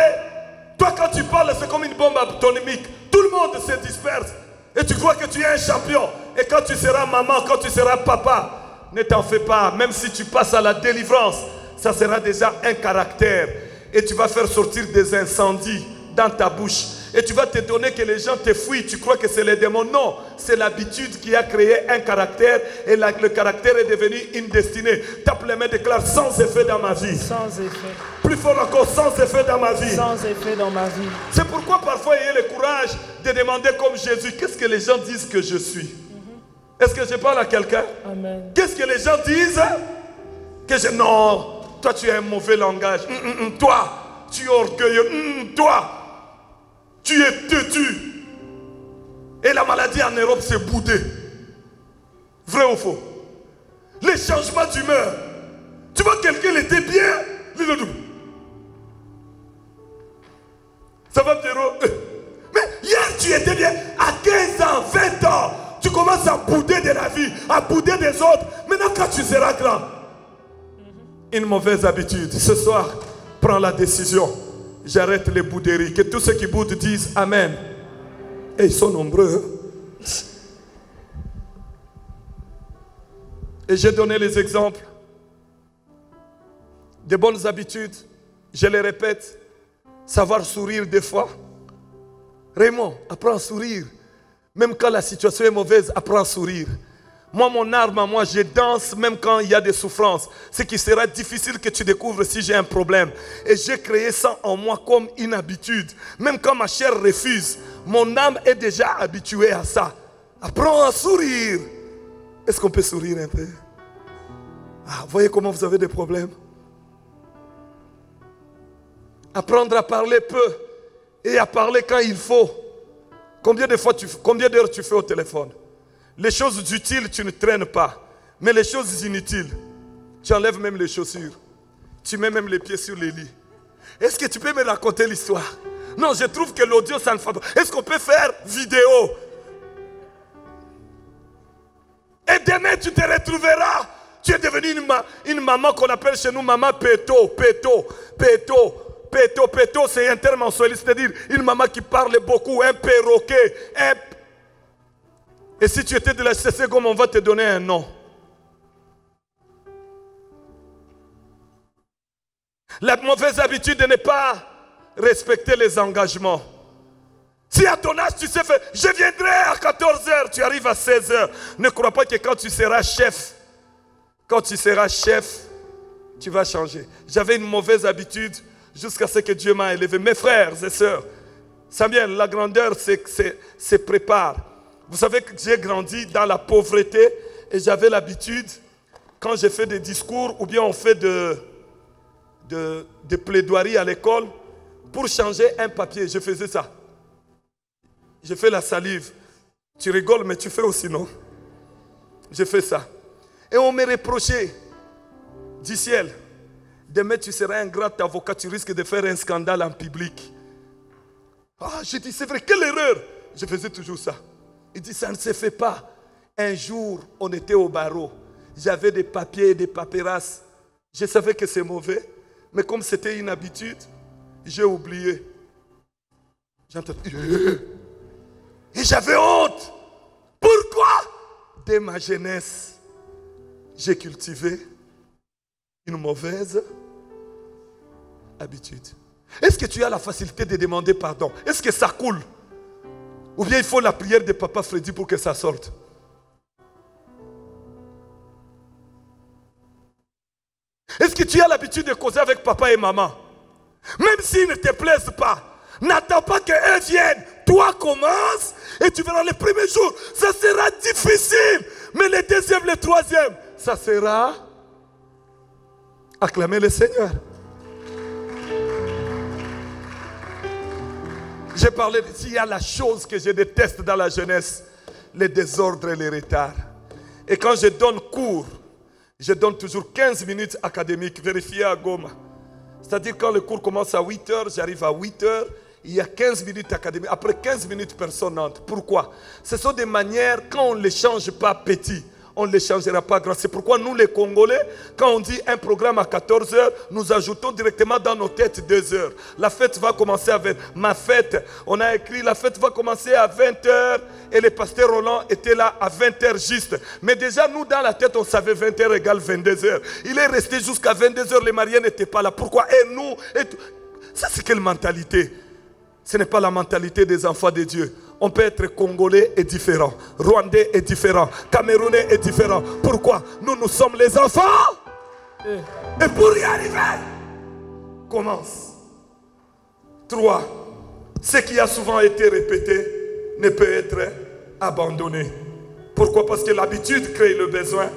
[SPEAKER 4] Toi quand tu parles, c'est comme une bombe atomique. Tout le monde se disperse. Et tu crois que tu es un champion. Et quand tu seras maman, quand tu seras papa, ne t'en fais pas. Même si tu passes à la délivrance, ça sera déjà un caractère. Et tu vas faire sortir des incendies dans ta bouche. Et tu vas te donner que les gens te fuient. Tu crois que c'est les démons. Non, c'est l'habitude qui a créé un caractère. Et le caractère est devenu une destinée. Tape les mains, déclare sans effet dans ma vie.
[SPEAKER 1] Sans effet.
[SPEAKER 4] Plus fort encore, sans effet dans ma vie.
[SPEAKER 1] Sans effet dans ma vie.
[SPEAKER 4] C'est pourquoi parfois il y a le courage de demander comme Jésus, qu'est-ce que les gens disent que je suis? Est-ce que je parle à quelqu'un?
[SPEAKER 1] Amen.
[SPEAKER 4] Qu'est-ce que les gens disent? Non, toi tu as un mauvais langage. Toi, tu es orgueilleux. Toi, tu es têtu. Et la maladie en Europe, c'est boudé. Vrai ou faux? Les changements d'humeur. Tu vois quelqu'un, il était bien, il est double. Ça va Pierrot? Mais hier tu étais bien. À 15 ans, 20 ans, tu commences à bouder de la vie, à bouder des autres. Maintenant quand tu seras grand, une mauvaise habitude. Ce soir, prends la décision. J'arrête les bouderies. Que tous ceux qui boudent disent Amen. Et ils sont nombreux. Et j'ai donné les exemples. Des bonnes habitudes. Je les répète. Savoir sourire des fois. Raymond, apprends à sourire. Même quand la situation est mauvaise, apprends à sourire. Moi, mon arme, moi, je danse même quand il y a des souffrances. Ce qui sera difficile que tu découvres si j'ai un problème. Et j'ai créé ça en moi comme une habitude. Même quand ma chair refuse, mon âme est déjà habituée à ça. Apprends à sourire. Est-ce qu'on peut sourire un peu? Voyez comment vous avez des problèmes. Apprendre à parler peu et à parler quand il faut. Combien d'heures tu fais au téléphone? Les choses utiles, tu ne traînes pas. Mais les choses inutiles, tu enlèves même les chaussures. Tu mets même les pieds sur les lits. Est-ce que tu peux me raconter l'histoire? Non, je trouve que l'audio, ça ne fait pas. Est-ce qu'on peut faire vidéo? Et demain, tu te retrouveras. Tu es devenu une maman qu'on appelle chez nous maman péto. Péto, c'est un terme en swahili, c'est-à-dire une maman qui parle beaucoup, un perroquet. Et si tu étais de la CC, on va te donner un nom. La mauvaise habitude de ne pas respecter les engagements. Si à ton âge, tu sais faire, je viendrai à 14h, tu arrives à 16h. Ne crois pas que quand tu seras chef, tu vas changer. J'avais une mauvaise habitude jusqu'à ce que Dieu m'a élevé. Mes frères et sœurs, Samuel, la grandeur se prépare. Vous savez que j'ai grandi dans la pauvreté et j'avais l'habitude, quand j'ai fait des discours ou bien on fait de plaidoiries à l'école, pour changer un papier, je faisais ça. Je fais la salive. Tu rigoles, mais tu fais aussi, non? Je fais ça. Et on me reprochait du ciel. Demain, tu seras un grand avocat, tu risques de faire un scandale en public. Ah, je dis, c'est vrai, quelle erreur! Je faisais toujours ça. Il dit, ça ne se fait pas. Un jour, on était au barreau. J'avais des papiers et des paperasses. Je savais que c'est mauvais. Mais comme c'était une habitude, j'ai oublié. J'entends. Et j'avais honte. Pourquoi? Dès ma jeunesse, j'ai cultivé une mauvaise habitude. Est-ce que tu as la facilité de demander pardon? Est-ce que ça coule? Ou bien il faut la prière de Papa Freddy pour que ça sorte? Est-ce que tu as l'habitude de causer avec papa et maman? Même s'ils ne te plaisent pas, n'attends pas qu'eux viennent. Toi commence et tu verras les premiers jours, ça sera difficile. Mais le deuxième, le troisième, ça sera acclamer le Seigneur. J'ai parlé, s'il y a la chose que je déteste dans la jeunesse, les désordres et les retards. Et quand je donne cours, je donne toujours 15 minutes académiques, vérifiées à Goma. C'est-à-dire quand le cours commence à 8h, j'arrive à 8h, il y a 15 minutes académiques. Après 15 minutes, personne n'entre. Pourquoi? Ce sont des manières, quand on ne les change pas petit, on ne les changera pas grand. C'est pourquoi nous les Congolais, quand on dit un programme à 14h, nous ajoutons directement dans nos têtes 2 heures. La fête va commencer à 20h. Ma fête, on a écrit, la fête va commencer à 20h et le pasteur Roland était là à 20h juste. Mais déjà nous dans la tête, on savait 20h égale 22h. Il est resté jusqu'à 22h, les mariés n'étaient pas là. Pourquoi? Et nous, ça c'est quelle mentalité? Ce n'est pas la mentalité des enfants de Dieu. On peut être Congolais et différent, Rwandais et différent, Camerounais et différent. Pourquoi? Nous sommes les enfants. Et pour y arriver, commence. 3. Ce qui a souvent été répété ne peut être abandonné. Pourquoi? Parce que l'habitude crée le besoin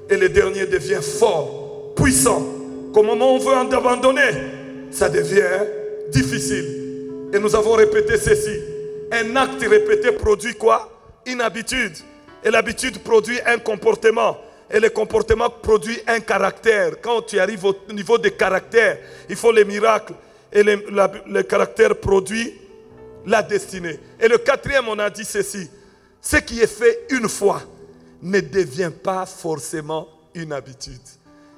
[SPEAKER 4] et le dernier devient fort, puissant. Qu'au moment où on veut en abandonner, ça devient difficile. Et nous avons répété ceci. Un acte répété produit quoi? Une habitude. Et l'habitude produit un comportement. Et le comportement produit un caractère. Quand tu arrives au niveau des caractères, il faut les miracles. Et le caractère produit la destinée. Et le 4e, on a dit ceci. Ce qui est fait une fois ne devient pas forcément une habitude.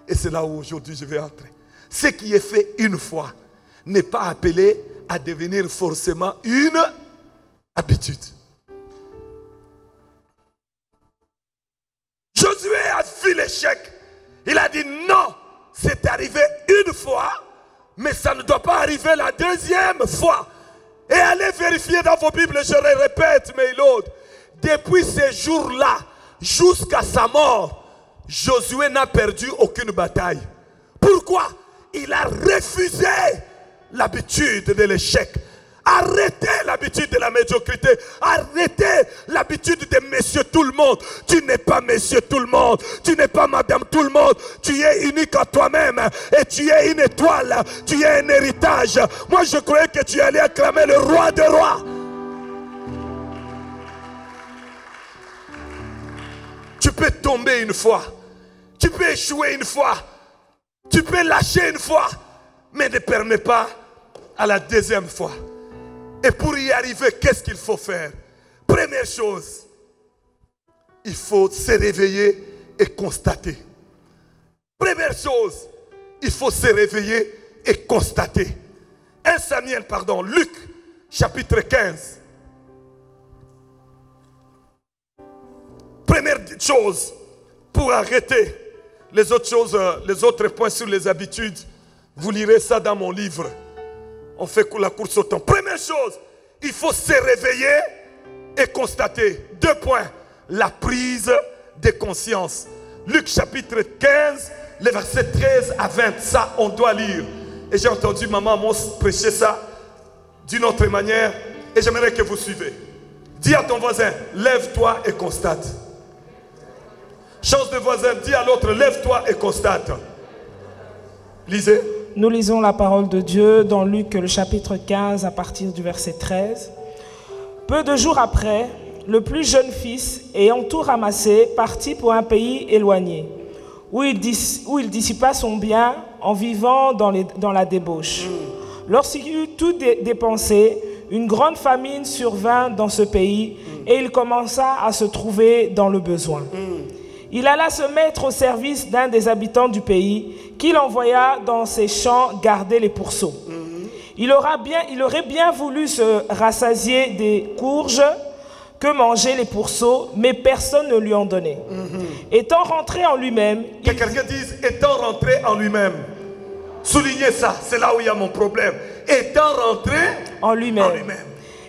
[SPEAKER 4] Et c'est là où aujourd'hui je vais entrer. Ce qui est fait une fois n'est pas appelé à devenir forcément une habitude. Josué a vu l'échec. Il a dit non, c'est arrivé une fois, mais ça ne doit pas arriver la deuxième fois. Et allez vérifier dans vos Bibles, je le répète, mes lords, depuis ces jours-là, jusqu'à sa mort, Josué n'a perdu aucune bataille. Pourquoi? Il a refusé l'habitude de l'échec. Arrêtez l'habitude de la médiocrité. Arrêtez l'habitude de monsieur tout le monde. Tu n'es pas monsieur tout le monde. Tu n'es pas madame tout le monde. Tu es unique à toi-même. Et tu es une étoile. Tu es un héritage. Moi je croyais que tu allais acclamer le roi des rois. Tu peux tomber une fois. Tu peux échouer une fois. Tu peux lâcher une fois. Mais ne permets pas à la deuxième fois. Et pour y arriver, qu'est-ce qu'il faut faire? Première chose, il faut se réveiller et constater. Première chose, il faut se réveiller et constater. Luc, chapitre 15. Première chose, pour arrêter les autres choses, les autres points sur les habitudes, vous lirez ça dans mon livre. On fait la course au temps. Première chose, il faut se réveiller et constater. 2 points. La prise de conscience. Luc chapitre 15, les versets 13 à 20. Ça, on doit lire. Et j'ai entendu Maman Amos prêcher ça d'une autre manière. Et j'aimerais que vous suivez. Dis à ton voisin, lève-toi et constate. Change de voisin, dis à l'autre, lève-toi et constate. Lisez.
[SPEAKER 1] Nous lisons la parole de Dieu dans Luc, le chapitre 15, à partir du verset 13. Peu de jours après, le plus jeune fils, ayant tout ramassé, partit pour un pays éloigné, où il dissipa son bien en vivant dans la débauche. Lorsqu'il eut tout dépensé, une grande famine survint dans ce pays et il commença à se trouver dans le besoin. Il alla se mettre au service d'un des habitants du pays qu'il envoya dans ses champs garder les pourceaux. Il aurait bien voulu se rassasier des courges que mangeaient les pourceaux, mais personne ne lui en donnait. Étant rentré en lui-même...
[SPEAKER 4] Que quelqu'un dise, étant rentré en lui-même. Soulignez ça, c'est là où il y a mon problème. Étant rentré en lui-même.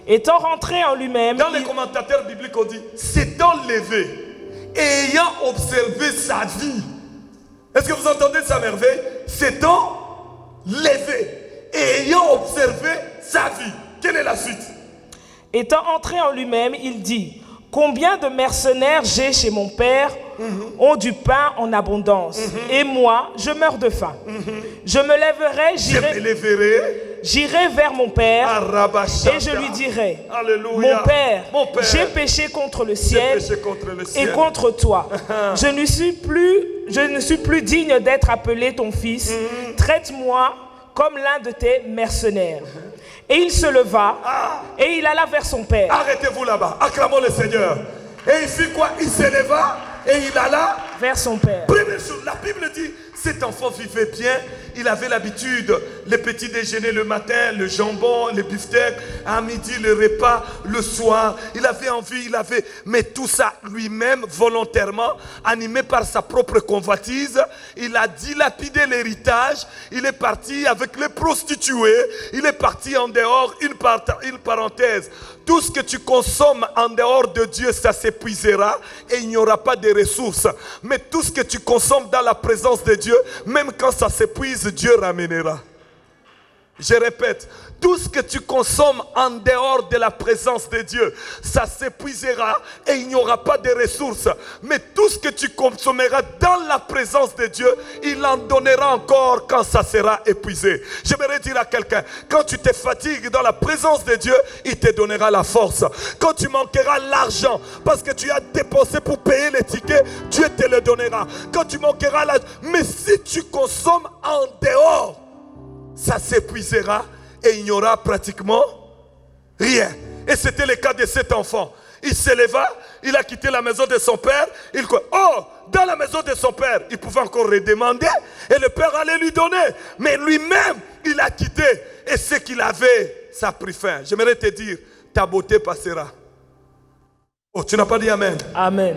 [SPEAKER 1] Étant rentré en lui-même...
[SPEAKER 4] Dans les commentateurs bibliques, on dit, s'étant levé, ayant observé sa vie. Est-ce que vous entendez sa merveille? S'étant levé, ayant observé sa vie. Quelle est la suite?
[SPEAKER 1] Étant entré en lui-même, il dit, combien de mercenaires j'ai chez mon père ont du pain en abondance, et moi, je meurs de faim. Je me lèverai, j'irai vers mon père, et je lui dirai, mon père, j'ai péché contre le ciel et contre toi. Je ne suis plus digne d'être appelé ton fils. Traite-moi comme l'un de tes mercenaires. Et il se leva et il alla vers son père.
[SPEAKER 4] Arrêtez-vous là-bas, acclamons le Seigneur. Et il fit quoi? Il se leva et il alla
[SPEAKER 1] vers son père.
[SPEAKER 4] Première chose, la Bible dit, cet enfant vivait bien. Il avait l'habitude, les petits déjeuners le matin, le jambon, les beefsteaks, à midi le repas, le soir. Il avait envie, mais tout ça lui-même, volontairement, animé par sa propre convoitise. Il a dilapidé l'héritage. Il est parti avec les prostituées. Il est parti en dehors, une parenthèse. Tout ce que tu consommes en dehors de Dieu, ça s'épuisera et il n'y aura pas de ressources. Mais tout ce que tu consommes dans la présence de Dieu, même quand ça s'épuise, Dieu ramènera. Je répète, tout ce que tu consommes en dehors de la présence de Dieu, ça s'épuisera et il n'y aura pas de ressources. Mais tout ce que tu consommeras dans la présence de Dieu, il en donnera encore quand ça sera épuisé. J'aimerais dire à quelqu'un, quand tu te fatigues dans la présence de Dieu, il te donnera la force. Quand tu manqueras l'argent parce que tu as dépensé pour payer les tickets, Dieu te le donnera. Quand tu manqueras l'argent, mais si tu consommes en dehors, ça s'épuisera et il n'y aura pratiquement rien. Et c'était le cas de cet enfant. Il se leva, il a quitté la maison de son père. Dans la maison de son père, il pouvait encore redemander et le père allait lui donner. Mais lui-même, il a quitté et ce qu'il avait, ça a pris fin. J'aimerais te dire, ta beauté passera. Oh, tu n'as pas dit amen?
[SPEAKER 1] Amen.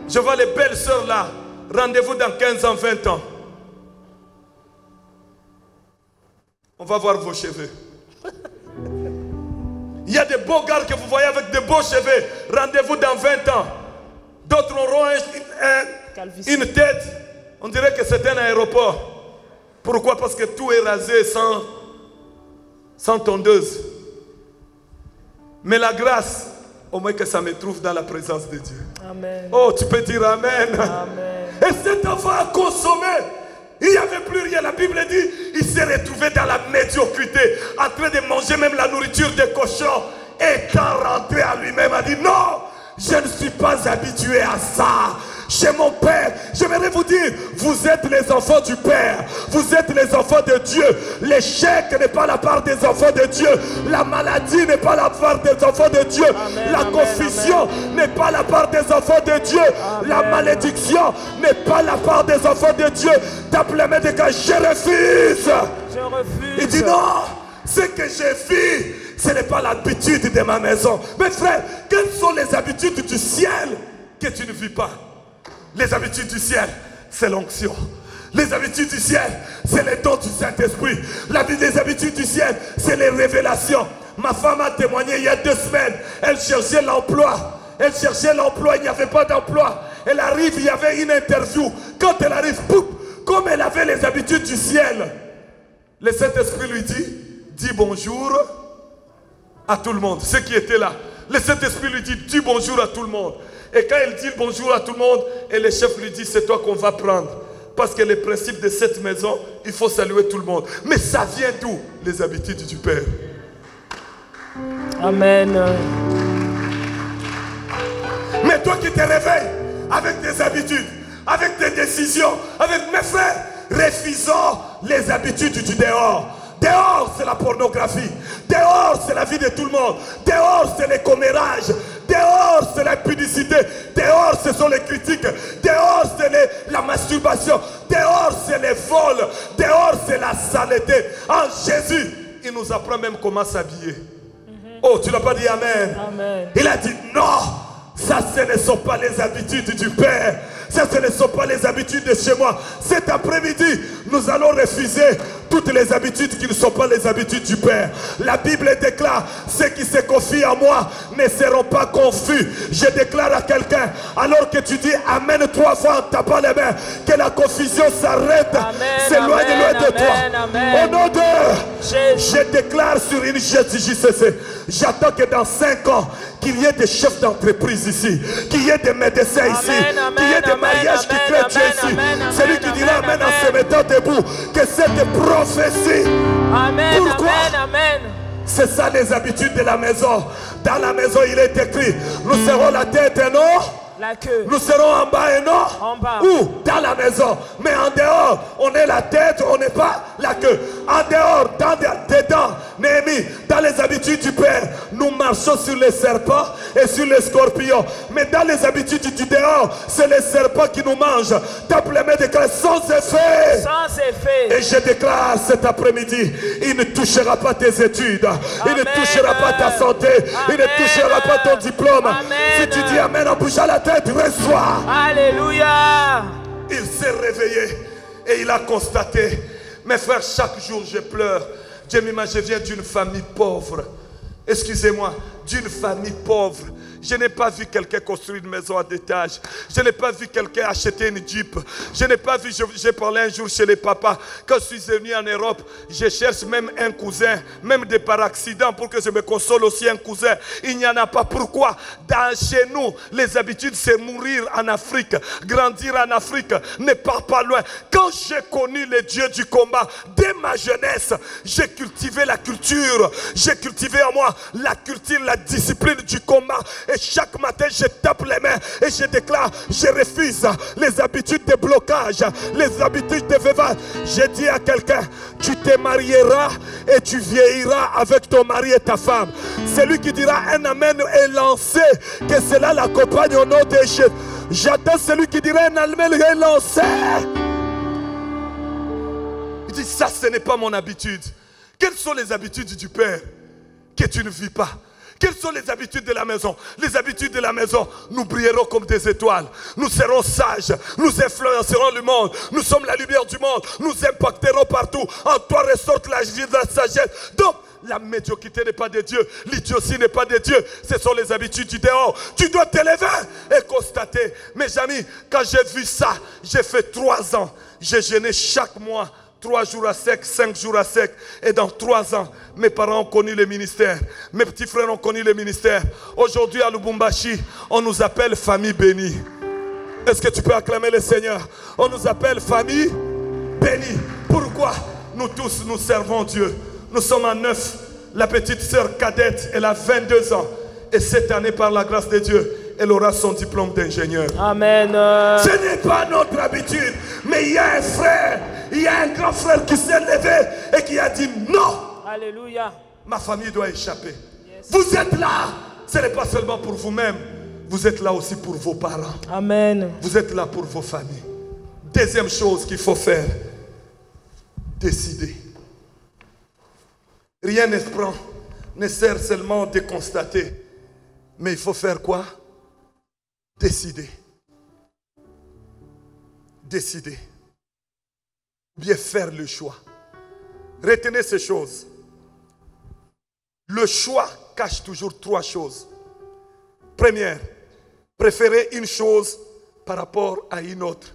[SPEAKER 4] Je vois les belles sœurs là. Rendez-vous dans 15 ans, 20 ans. On va voir vos cheveux. Il y a des beaux gars que vous voyez avec de beaux cheveux. Rendez-vous dans 20 ans. D'autres auront une tête. On dirait que c'est un aéroport. Pourquoi? Parce que tout est rasé sans tondeuse. Mais la grâce, au moins que ça me trouve dans la présence de Dieu.
[SPEAKER 1] Amen.
[SPEAKER 4] Oh, tu peux dire amen.
[SPEAKER 1] Amen.
[SPEAKER 4] Et cet enfant a consommé. Il n'y avait plus rien. La Bible dit, il s'est retrouvé dans la médiocrité, en train de manger même la nourriture des cochons. Et quand rentré à lui-même, a dit, non, je ne suis pas habitué à ça. Chez mon Père, j'aimerais vous dire, vous êtes les enfants du Père. Vous êtes les enfants de Dieu. L'échec n'est pas la part des enfants de Dieu. La maladie n'est pas la part des enfants de Dieu.
[SPEAKER 1] Amen,
[SPEAKER 4] la confusion n'est pas la part des enfants de Dieu.
[SPEAKER 1] Amen.
[SPEAKER 4] La malédiction n'est pas la part des enfants de Dieu. Tape la main de quelqu'un, je refuse.
[SPEAKER 1] Je refuse.
[SPEAKER 4] Il dit non, ce que j'ai vu, ce n'est pas l'habitude de ma maison. Mais frère, quelles sont les habitudes du ciel que tu ne vis pas? Les habitudes du ciel, c'est l'onction. Les habitudes du ciel, c'est les dons du Saint-Esprit. Les habitudes du ciel, c'est les révélations. Ma femme a témoigné il y a 2 semaines. Elle cherchait l'emploi. Elle cherchait l'emploi, il n'y avait pas d'emploi. Elle arrive, il y avait une interview. Quand elle arrive, pouf, comme elle avait les habitudes du ciel, le Saint-Esprit lui dit, dis bonjour à tout le monde. Ceux qui étaient là, le Saint-Esprit lui dit, dis bonjour à tout le monde. Et quand elle dit bonjour à tout le monde, et le chef lui dit, c'est toi qu'on va prendre. Parce que le principe de cette maison, il faut saluer tout le monde. Mais ça vient d'où? Les habitudes du Père.
[SPEAKER 1] Amen.
[SPEAKER 4] Mais toi qui te réveilles avec tes habitudes, avec tes décisions, avec mes frères, refusons les habitudes du dehors. Dehors, c'est la pornographie. Dehors, c'est la vie de tout le monde. Dehors, c'est les commérages. Dehors, c'est la publicité. Dehors, ce sont les critiques. Dehors, c'est la masturbation. Dehors, c'est les vols. Dehors, c'est la saleté. En Jésus, il nous apprend même comment s'habiller. Oh, tu n'as pas dit Amen.
[SPEAKER 1] Amen.
[SPEAKER 4] Il a dit non. Ça, ce ne sont pas les habitudes du Père. Ça, ce ne sont pas les habitudes de chez moi. Cet après-midi, nous allons refuser toutes les habitudes qui ne sont pas les habitudes du Père. La Bible déclare, ceux qui se confient à moi ne seront pas confus. Je déclare à quelqu'un, alors que tu dis Amen 3 fois en tapant les mains, que la confusion s'arrête, s'éloigne loin de toi.
[SPEAKER 1] Amen.
[SPEAKER 4] Au nom de
[SPEAKER 1] Jésus.
[SPEAKER 4] je déclare sur une JCC, j'attends que dans 5 ans, qu'il y ait des chefs d'entreprise ici, qu'il y ait des médecins ici, qu'il y ait des mariages qui créent Dieu ici. Celui qui dira Amen en se mettant debout, que cette prophétie.
[SPEAKER 1] Amen.
[SPEAKER 4] Pourquoi?
[SPEAKER 1] Amen. Amen.
[SPEAKER 4] C'est ça les habitudes de la maison. Dans la maison, il est écrit, nous serons la tête et non
[SPEAKER 1] La queue.
[SPEAKER 4] nous serons en bas et non
[SPEAKER 1] En bas.
[SPEAKER 4] Où? Dans la maison. Mais en dehors, on est la tête, on n'est pas la queue. En dehors, dedans, Néhémie, dans les habitudes du Père, nous marchons sur les serpents et sur les scorpions. Mais dans les habitudes du dehors, c'est les serpents qui nous mangent. Tape les mains, déclare sans effet.
[SPEAKER 1] Sans effet.
[SPEAKER 4] Et je déclare cet après-midi, il ne touchera pas tes études. Il ne
[SPEAKER 1] Amen.
[SPEAKER 4] touchera pas ta santé. Il ne
[SPEAKER 1] Amen.
[SPEAKER 4] touchera pas ton diplôme.
[SPEAKER 1] Amen.
[SPEAKER 4] Si tu dis Amen en bougeant la tête, reçois.
[SPEAKER 1] Alléluia.
[SPEAKER 4] Il s'est réveillé et il a constaté, mes frères, chaque jour je pleure. Dieu m'imagine, je viens d'une famille pauvre. Excusez-moi, d'une famille pauvre. Je n'ai pas vu quelqu'un construire une maison à 2 étages. Je n'ai pas vu quelqu'un acheter une Jeep. Je n'ai pas vu, j'ai parlé un jour chez les papas. Quand je suis venu en Europe, je cherche même un cousin, même des par accident pour que je me console aussi un cousin. Il n'y en a pas. Pourquoi? Chez nous, les habitudes, c'est mourir en Afrique, grandir en Afrique, ne pars pas loin. Quand j'ai connu les dieux du combat, dès ma jeunesse, j'ai cultivé la culture. J'ai cultivé en moi la culture, la discipline du combat. Et chaque matin, je tape les mains et je déclare, je refuse les habitudes de blocage, les habitudes de veuvage. Je dis à quelqu'un, tu te marieras et tu vieilliras avec ton mari et ta femme. Celui qui dira un amen est lancé, que cela l'accompagne au nom de Jésus. J'attends celui qui dira un amen est lancé. Il dit, ça ce n'est pas mon habitude. Quelles sont les habitudes du Père que tu ne vis pas? Quelles sont les habitudes de la maison? Les habitudes de la maison, nous brillerons comme des étoiles. Nous serons sages. Nous influencerons le monde. Nous sommes la lumière du monde. Nous impacterons partout. En toi ressorte la vie de la sagesse. Donc, la médiocrité n'est pas de Dieu. L'idiotie n'est pas de Dieu. Ce sont les habitudes du dehors. Tu dois te lever et constater. Mes amis, quand j'ai vu ça, j'ai fait 3 ans. J'ai jeûné chaque mois. 3 jours à sec, 5 jours à sec. Et dans 3 ans, mes parents ont connu le ministère. Mes petits frères ont connu le ministère. Aujourd'hui à Lubumbashi, on nous appelle famille bénie. Est-ce que tu peux acclamer le Seigneur? On nous appelle famille bénie. Pourquoi? Nous tous, nous servons Dieu. Nous sommes en 9. La petite sœur cadette, elle a 22 ans. Et cette année, par la grâce de Dieu, elle aura son diplôme d'ingénieur.
[SPEAKER 1] Amen.
[SPEAKER 4] Ce n'est pas notre habitude. Mais il y a un frère, il y a un grand frère qui s'est levé et qui a dit non.
[SPEAKER 1] Alléluia.
[SPEAKER 4] Ma famille doit échapper.
[SPEAKER 1] Yes.
[SPEAKER 4] Vous êtes là. Ce n'est pas seulement pour vous-même. Vous êtes là aussi pour vos parents.
[SPEAKER 1] Amen.
[SPEAKER 4] Vous êtes là pour vos familles. Deuxième chose qu'il faut faire. Décider. Rien ne sert seulement de constater. Mais il faut faire quoi? Décider. Décider. Bien faire le choix. Retenez ces choses. Le choix cache toujours 3 choses. Première, préférer une chose par rapport à une autre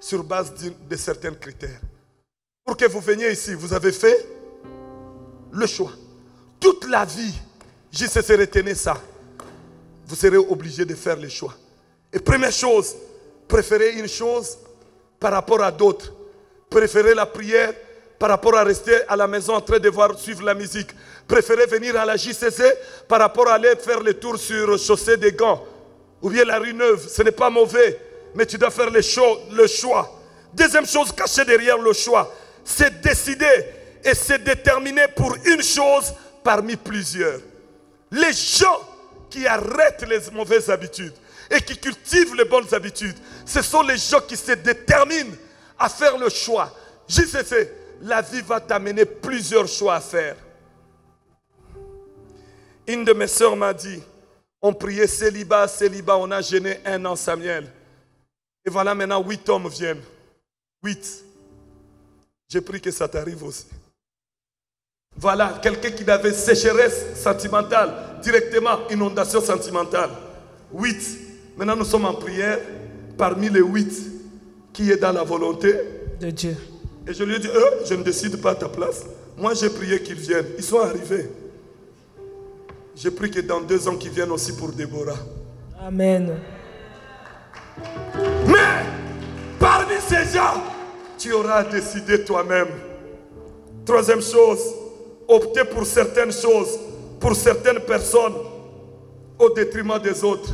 [SPEAKER 4] sur base de certains critères. Pour que vous veniez ici, vous avez fait le choix. Toute la vie, JCC, retenez ça. Vous serez obligé de faire le choix. Et première chose, préférer une chose par rapport à d'autres. Préférer la prière par rapport à rester à la maison en train de suivre la musique. Préférer venir à la JCC par rapport à aller faire le tour sur Chaussée des Gants ou bien la rue Neuve. Ce n'est pas mauvais, mais tu dois faire le choix. Deuxième chose cachée derrière le choix, c'est décider et se déterminer pour une chose parmi plusieurs. Les gens qui arrêtent les mauvaises habitudes et qui cultivent les bonnes habitudes, ce sont les gens qui se déterminent à faire le choix. JCC, la vie va t'amener plusieurs choix à faire. Une de mes sœurs m'a dit, on priait célibat, on a jeûné 1 an Samuel. Et voilà maintenant 8 hommes viennent. 8. J'ai pris que ça t'arrive aussi. Voilà, quelqu'un qui avait sécheresse sentimentale, directement inondation sentimentale. 8. Maintenant nous sommes en prière parmi les 8 qui est dans la volonté
[SPEAKER 1] de Dieu.
[SPEAKER 4] Et je lui ai dit, je ne décide pas à ta place. Moi j'ai prié qu'ils viennent. Ils sont arrivés. J'ai prié que dans 2 ans qu'ils viennent aussi pour Déborah.
[SPEAKER 1] Amen.
[SPEAKER 4] Mais parmi ces gens, tu auras décidé toi-même. Troisième chose, opter pour certaines choses, pour certaines personnes, au détriment des autres.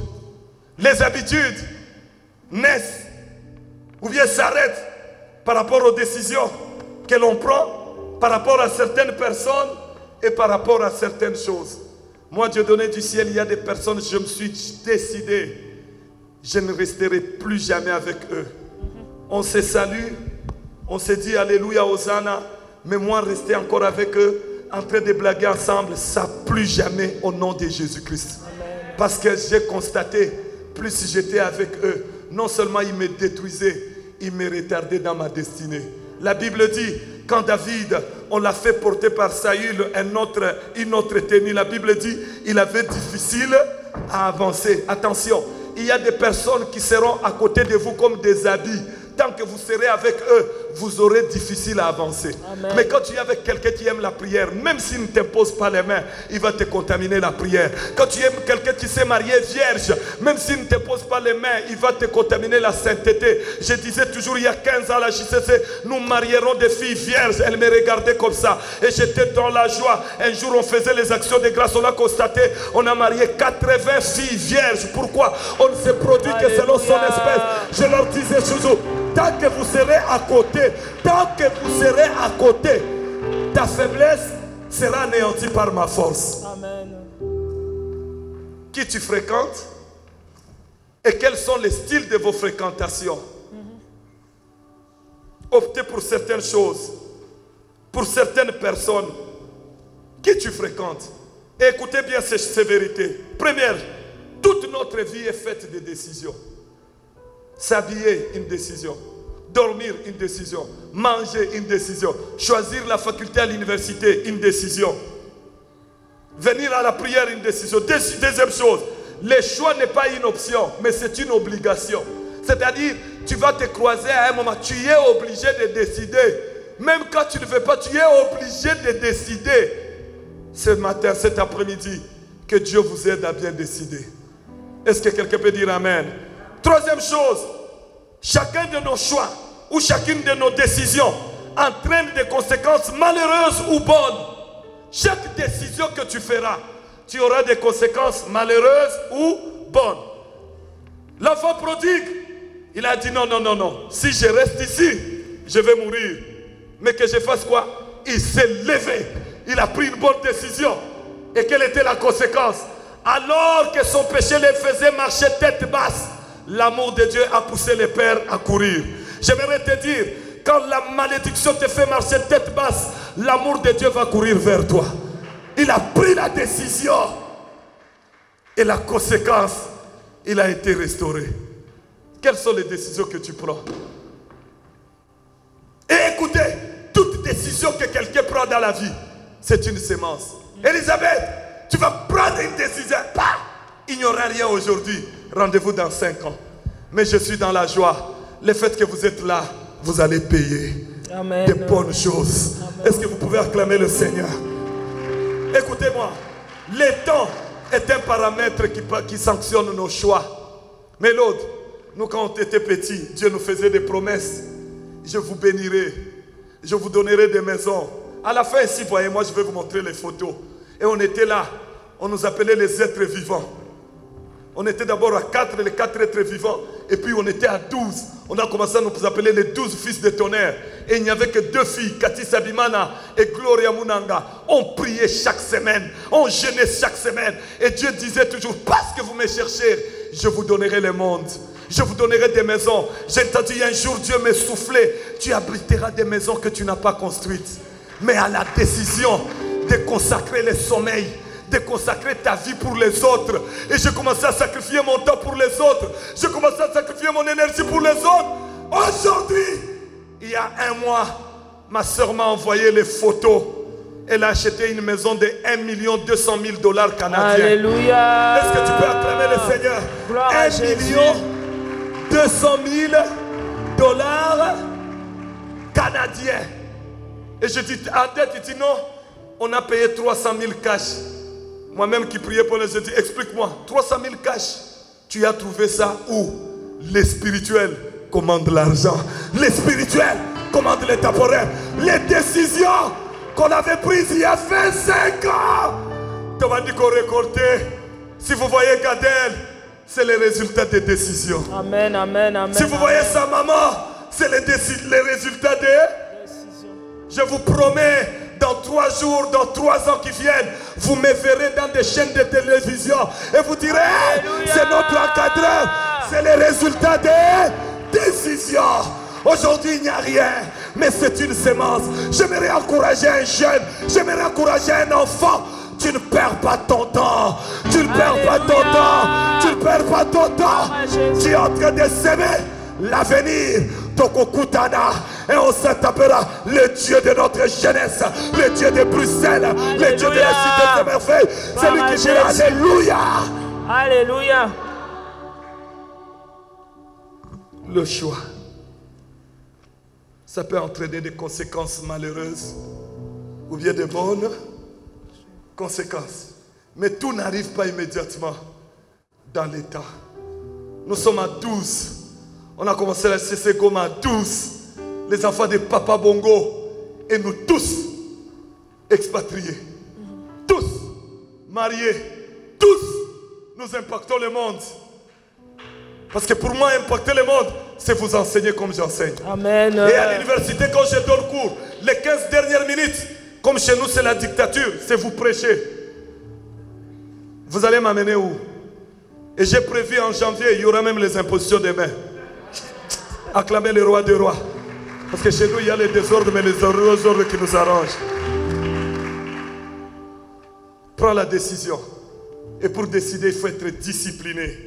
[SPEAKER 4] Les habitudes naissent ou bien s'arrêtent par rapport aux décisions que l'on prend, par rapport à certaines personnes et par rapport à certaines choses. Moi, Dieu donné du ciel, il y a des personnes, je me suis décidé, je ne resterai plus jamais avec eux. On se salue, on se dit Alléluia, Hosanna, mais moi, rester encore avec eux, en train de blaguer ensemble, ça plus jamais au nom de Jésus-Christ. Parce que j'ai constaté, plus j'étais avec eux, non seulement ils me détruisaient, ils me retardaient dans ma destinée. La Bible dit, quand David, on l'a fait porter par Saül une autre tenue, la Bible dit, il avait difficile à avancer. Attention, il y a des personnes qui seront à côté de vous comme des habits. Tant que vous serez avec eux, vous aurez difficile à avancer. Amen. Mais quand tu es avec quelqu'un qui aime la prière, même s'il ne t'impose pas les mains, il va te contaminer la prière. Quand tu aimes quelqu'un qui s'est marié vierge, même s'il ne t'impose pas les mains, il va te contaminer la sainteté. Je disais toujours il y a 15 ans à la JCC, nous marierons des filles vierges. Elle me regardait comme ça et j'étais dans la joie. Un jour on faisait les actions de grâce, on a constaté, on a marié 80 filles vierges. Pourquoi? On ne se produit que selon son espèce. Je leur disais toujours, tant que vous serez à côté, ta faiblesse sera anéantie par ma force.
[SPEAKER 1] Amen.
[SPEAKER 4] Qui tu fréquentes et quels sont les styles de vos fréquentations. Optez pour certaines choses, pour certaines personnes. Qui tu fréquentes. Et écoutez bien ces vérités. Première, toute notre vie est faite de décisions. S'habiller, une décision. Dormir, une décision. Manger, une décision. Choisir la faculté à l'université, une décision. Venir à la prière, une décision. Deuxième chose, le choix n'est pas une option, mais c'est une obligation. C'est-à-dire, tu vas te croiser à un moment, tu es obligé de décider. Même quand tu ne veux pas, tu es obligé de décider. Ce matin, cet après-midi, que Dieu vous aide à bien décider. Est-ce que quelqu'un peut dire Amen? Troisième chose, chacun de nos choix ou chacune de nos décisions entraîne des conséquences malheureuses ou bonnes. Chaque décision que tu feras, tu auras des conséquences malheureuses ou bonnes. L'enfant prodigue, il a dit non, non, non, non. Si je reste ici, je vais mourir. Mais que je fasse quoi? Il s'est levé. Il a pris une bonne décision. Et quelle était la conséquence? Alors que son péché les faisait marcher tête basse, l'amour de Dieu a poussé les pères à courir. J'aimerais te dire, quand la malédiction te fait marcher tête basse, l'amour de Dieu va courir vers toi. Il a pris la décision. Et la conséquence, il a été restauré. Quelles sont les décisions que tu prends? Et écoutez, toute décision que quelqu'un prend dans la vie C'est une sémence. Elisabeth, tu vas prendre une décision. Bah, il n'y aura rien aujourd'hui. Rendez-vous dans 5 ans. Mais je suis dans la joie. Le fait que vous êtes là, vous allez payer des bonnes choses. Est-ce que vous pouvez acclamer le Seigneur? Écoutez-moi. Le temps est un paramètre qui sanctionne nos choix. Mais l'autre, nous quand on était petits, Dieu nous faisait des promesses. Je vous bénirai. Je vous donnerai des maisons. À la fin ici, voyez-moi, je vais vous montrer les photos. Et on était là. On nous appelait les êtres vivants. On était d'abord à 4, les 4 êtres vivants. Et puis on était à 12. On a commencé à nous appeler les 12 fils de tonnerre. Et il n'y avait que 2 filles, Cathy Sabimana et Gloria Munanga. On priait chaque semaine. On jeûnait chaque semaine. Et Dieu disait toujours, parce que vous me cherchez, je vous donnerai le monde. Je vous donnerai des maisons. J'ai entendu un jour Dieu me souffler. Tu abriteras des maisons que tu n'as pas construites. Mais à la décision de consacrer le sommeil, de consacrer ta vie pour les autres. Et je commençais à sacrifier mon temps pour les autres. Je commençais à sacrifier mon énergie pour les autres. Aujourd'hui, il y a 1 mois, ma soeur m'a envoyé les photos. Elle a acheté une maison de 1 200 000 $ canadiens.
[SPEAKER 1] Alléluia.
[SPEAKER 4] Est-ce que tu peux acclamer le Seigneur?
[SPEAKER 1] Gloire à
[SPEAKER 4] 1
[SPEAKER 1] Jésus.
[SPEAKER 4] 200 000 $ canadiens. Et je dis, en tête, il dit non, on a payé 300 000 cash. Moi-même qui priais pour les, je dis, explique-moi, 300 000 cash, tu as trouvé ça où? Les spirituels commandent l'argent. Les spirituels commandent les temporaires. Les décisions qu'on avait prises il y a 25 ans, tu vas dire qu'on récoltait. Si vous voyez Gadel, c'est les résultats des décisions.
[SPEAKER 1] Amen, amen, amen.
[SPEAKER 4] Si vous voyez sa maman, c'est les résultats des décisions. Je vous promets, dans 3 jours, dans 3 ans qui viennent, vous me verrez dans des chaînes de télévision et vous direz, c'est notre encadreur, c'est les résultats des décisions. Aujourd'hui, il n'y a rien, mais c'est une sémence. J'aimerais encourager un jeune, j'aimerais encourager un enfant. Tu ne perds pas ton temps. Tu ne perds pas ton temps. Tu ne perds pas ton temps. Tu es en train de s'aimer l'avenir. Tokokutana. Et on s'appellera le Dieu de notre jeunesse. Le Dieu de Bruxelles. Le Dieu de la cité des merveilles. C'est lui qui dit Alléluia.
[SPEAKER 1] Alléluia.
[SPEAKER 4] Le choix, ça peut entraîner des conséquences malheureuses ou bien de bonnes conséquences. Mais tout n'arrive pas immédiatement dans l'état. Nous sommes à 12. On a commencé la CC Goma à 12. Les enfants de Papa Bongo. Et nous tous expatriés. Tous mariés. Tous nous impactons le monde. Parce que pour moi, impacter le monde, c'est vous enseigner comme j'enseigne.
[SPEAKER 1] Amen.
[SPEAKER 4] Et à l'université, quand je donne cours, les 15 dernières minutes, comme chez nous, c'est la dictature, c'est vous prêcher. Vous allez m'amener où? Et j'ai prévu en janvier, il y aura même les impositions demain. Acclamer le roi des rois. Parce que chez nous, il y a les désordres, mais les ordres qui nous arrangent. Prends la décision. Et pour décider, il faut être discipliné.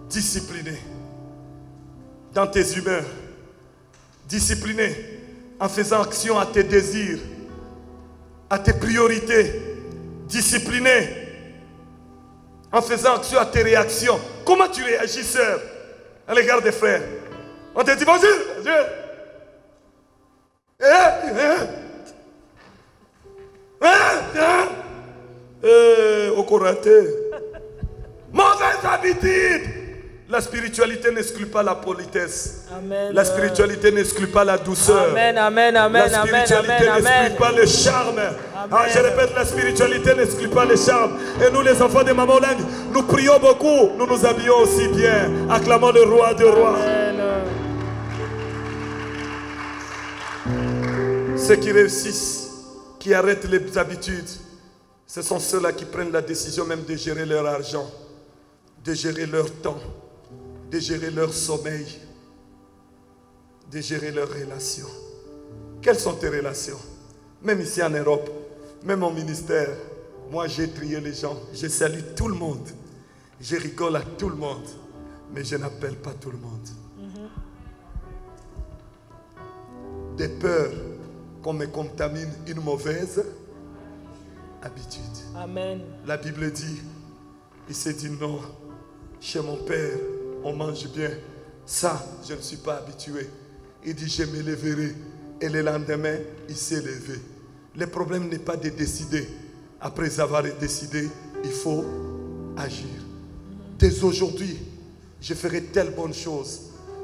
[SPEAKER 4] Discipliné dans tes humeurs, discipliné en faisant action à tes désirs, à tes priorités, discipliné en faisant action à tes réactions. Comment tu réagis, sœur, à l'égard des frères? On te dit bonjour, bonjour. Au Coraté. Mauvaise habitude. La spiritualité n'exclut pas la politesse.
[SPEAKER 1] Amen.
[SPEAKER 4] La spiritualité n'exclut pas la douceur.
[SPEAKER 1] Amen, amen, amen,
[SPEAKER 4] la
[SPEAKER 1] amen,
[SPEAKER 4] spiritualité
[SPEAKER 1] amen,
[SPEAKER 4] n'exclut pas le charme. Ah, je répète, la spiritualité n'exclut pas le charme. Et nous, les enfants de Maman Lang, nous prions beaucoup. Nous nous habillons aussi bien. Acclamons le roi des rois. Ceux qui réussissent, qui arrêtent les habitudes, ce sont ceux-là qui prennent la décision même de gérer leur argent, de gérer leur temps, de gérer leur sommeil, de gérer leurs relations. Quelles sont tes relations? Même ici en Europe, même au ministère, moi j'ai trié les gens, je salue tout le monde, je rigole à tout le monde, mais je n'appelle pas tout le monde. Des peurs qu'on me contamine une mauvaise habitude.
[SPEAKER 1] Amen.
[SPEAKER 4] La Bible dit, il s'est dit non, chez mon père, on mange bien. Ça, je ne suis pas habitué. Il dit, je me lèverai. Et le lendemain, il s'est levé. Le problème n'est pas de décider. Après avoir décidé, il faut agir. Dès aujourd'hui, je ferai telle bonne chose.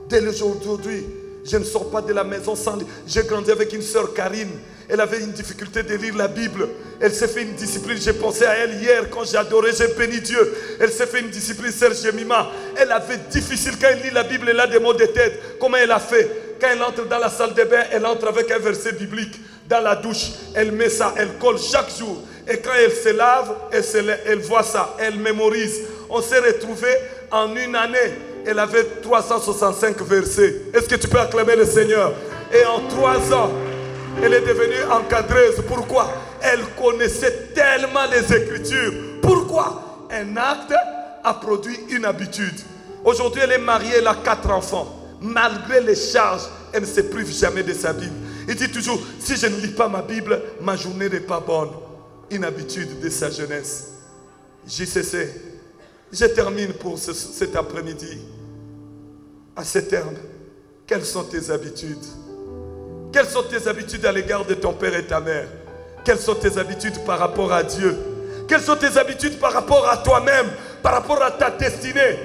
[SPEAKER 4] Dès aujourd'hui, je ne sors pas de la maison sans lire. J'ai grandi avec une sœur Karine. Elle avait une difficulté de lire la Bible. Elle s'est fait une discipline. J'ai pensé à elle hier quand j'ai adoré, j'ai béni Dieu. Elle s'est fait une discipline, Sœur Jemima. Elle avait difficile quand elle lit la Bible, elle a des mots de tête. Comment elle a fait? Quand elle entre dans la salle de bain, elle entre avec un verset biblique. Dans la douche, elle met ça, elle colle chaque jour. Et quand elle se lave, elle voit ça, elle mémorise. On s'est retrouvés en une année. Elle avait 365 versets. Est-ce que tu peux acclamer le Seigneur? Et en 3 ans, elle est devenue encadreuse. Pourquoi? Elle connaissait tellement les Écritures. Pourquoi? Un acte a produit une habitude. Aujourd'hui, elle est mariée, elle a 4 enfants. Malgré les charges, elle ne se prive jamais de sa Bible. Il dit toujours, si je ne lis pas ma Bible, ma journée n'est pas bonne. Une habitude de sa jeunesse. JCC, je termine pour cet après-midi. À ce terme, quelles sont tes habitudes? Quelles sont tes habitudes à l'égard de ton père et ta mère? Quelles sont tes habitudes par rapport à Dieu? Quelles sont tes habitudes par rapport à toi-même? Par rapport à ta destinée?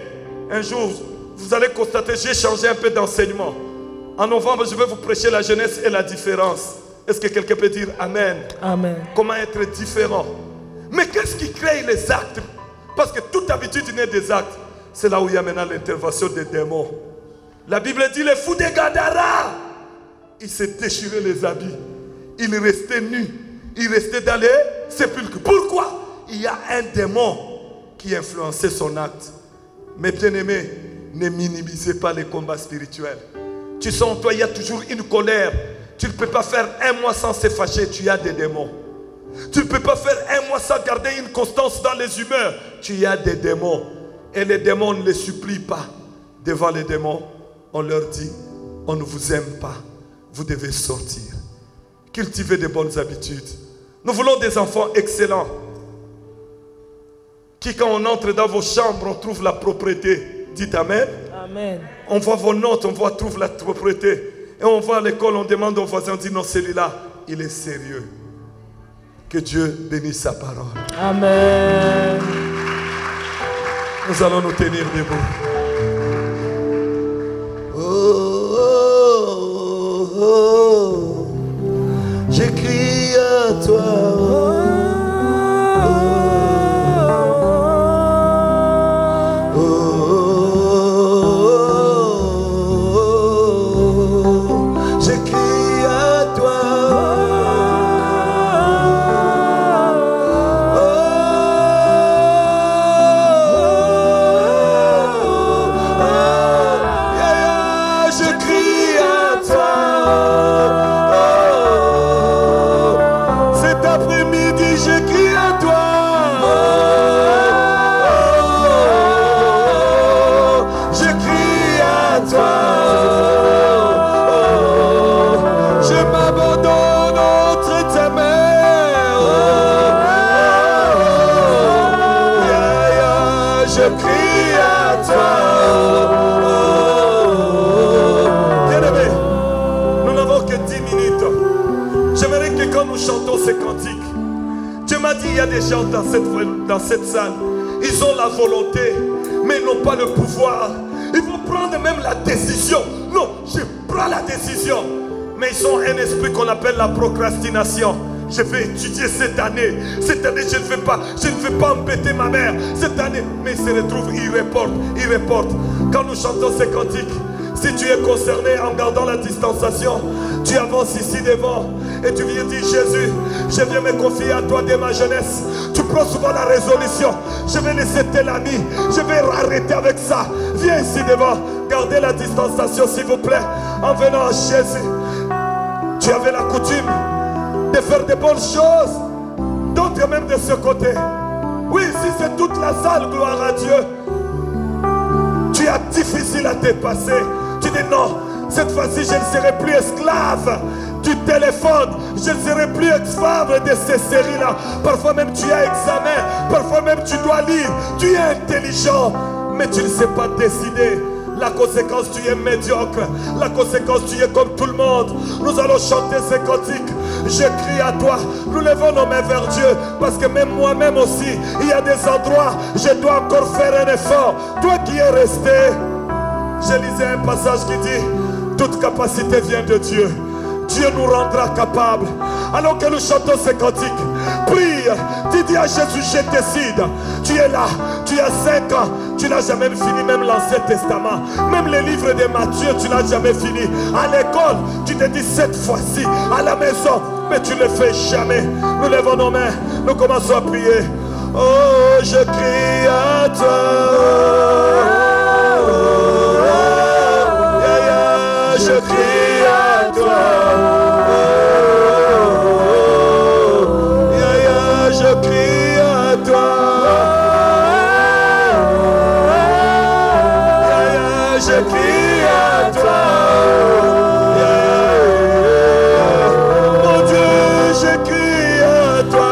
[SPEAKER 4] Un jour, vous allez constater, j'ai changé un peu d'enseignement. En novembre, je vais vous prêcher la jeunesse et la différence. Est-ce que quelqu'un peut dire Amen?
[SPEAKER 1] Amen.
[SPEAKER 4] Comment être différent? Mais qu'est-ce qui crée les actes? Parce que toute habitude naît des actes. C'est là où il y a maintenant l'intervention des démons. La Bible dit, les fous de Gadara, ils se déchiraient les habits. Ils restaient nus. Ils restaient dans les sépulcres. Pourquoi? Il y a un démon qui influençait son acte. Mes bien-aimés, ne minimisez pas les combats spirituels. Tu sens en toi, il y a toujours une colère. Tu ne peux pas faire un mois sans se fâcher, tu as des démons. Tu ne peux pas faire un mois sans garder une constance dans les humeurs, tu as des démons. Et les démons ne les supplient pas. Devant les démons, on leur dit, on ne vous aime pas, vous devez sortir. Cultivez de bonnes habitudes. Nous voulons des enfants excellents. Qui quand on entre dans vos chambres, on trouve la propreté. Dites Amen.
[SPEAKER 1] Amen.
[SPEAKER 4] On voit vos notes, on trouve la propreté. Et on va à l'école, on demande aux voisins, on dit non, celui-là, il est sérieux. Que Dieu bénisse sa parole.
[SPEAKER 1] Amen.
[SPEAKER 4] Nous allons nous tenir debout.
[SPEAKER 2] Oh, oh, oh, j'écris à toi.
[SPEAKER 4] Il y a des gens dans cette salle, ils ont la volonté, mais ils n'ont pas le pouvoir. Ils vont prendre même la décision. Non, je prends la décision. Mais ils ont un esprit qu'on appelle la procrastination. Je vais étudier cette année. Cette année, je ne vais pas embêter ma mère. Cette année, mais ils se retrouvent, ils reportent. Quand nous chantons ces cantiques, si tu es concerné en gardant la distanciation, tu avances ici devant et tu viens dire Jésus, je viens me confier à toi dès ma jeunesse. Tu prends souvent la résolution, je vais laisser tel ami, je vais arrêter avec ça. Viens ici devant, gardez la distanciation s'il vous plaît. En venant à Jésus, tu avais la coutume de faire de bonnes choses, d'autres même de ce côté. Oui, si c'est toute la salle, gloire à Dieu. Tu as difficile à te passer. Tu dis non, cette fois-ci je ne serai plus esclave du téléphone. Je ne serai plus esclave de ces séries-là. Parfois même tu as examen, parfois même tu dois lire. Tu es intelligent, mais tu ne sais pas décider. La conséquence, tu es médiocre. La conséquence, tu es comme tout le monde. Nous allons chanter ces cantiques. Je crie à toi. Nous levons nos mains vers Dieu. Parce que même moi-même aussi, il y a des endroits, je dois encore faire un effort. Toi qui es resté, je lisais un passage qui dit, toute capacité vient de Dieu. Dieu nous rendra capables. Alors que nous chantons ces cantiques, prie, tu dis à Jésus, je décide. Tu es là, tu as 5 ans, tu n'as jamais fini même l'Ancien Testament. Même les livres de Matthieu, tu n'as jamais fini. À l'école, tu te dis cette fois-ci, à la maison, mais tu ne le fais jamais. Nous levons nos mains, nous commençons à prier. Oh, je crie à toi. Je crie à toi. Je crie à toi. Je crie à toi. Mon Dieu, je crie à toi.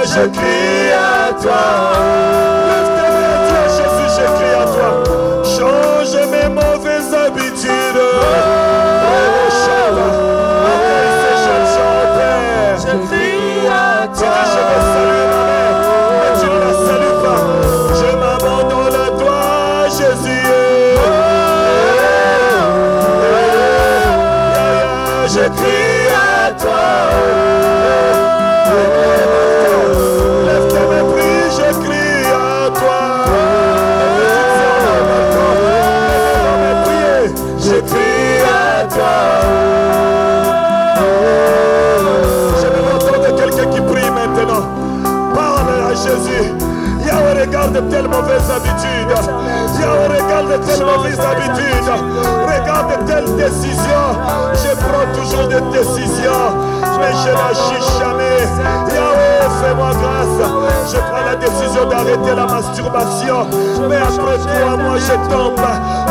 [SPEAKER 4] Je crie à toi. Change mes mauvaises habitudes. Je crie à toi. Je vais saluer ma mère, mais tu ne la salues pas. Je m'abandonne à toi, Jésus. Je crie à toi. Lève tes mains, prie, je crie à toi. Je crie à toi. Je vais entendre quelqu'un qui prie maintenant. Parle à Jésus. Yahweh regarde telle mauvaise habitude. Yahweh regarde telle mauvaise habitude. Regarde telle décision. Je prends toujours des décisions, mais je n'agis jamais. Yahweh, fais-moi grâce. Je prends la décision d'arrêter la masturbation, mais après 3 mois je tombe.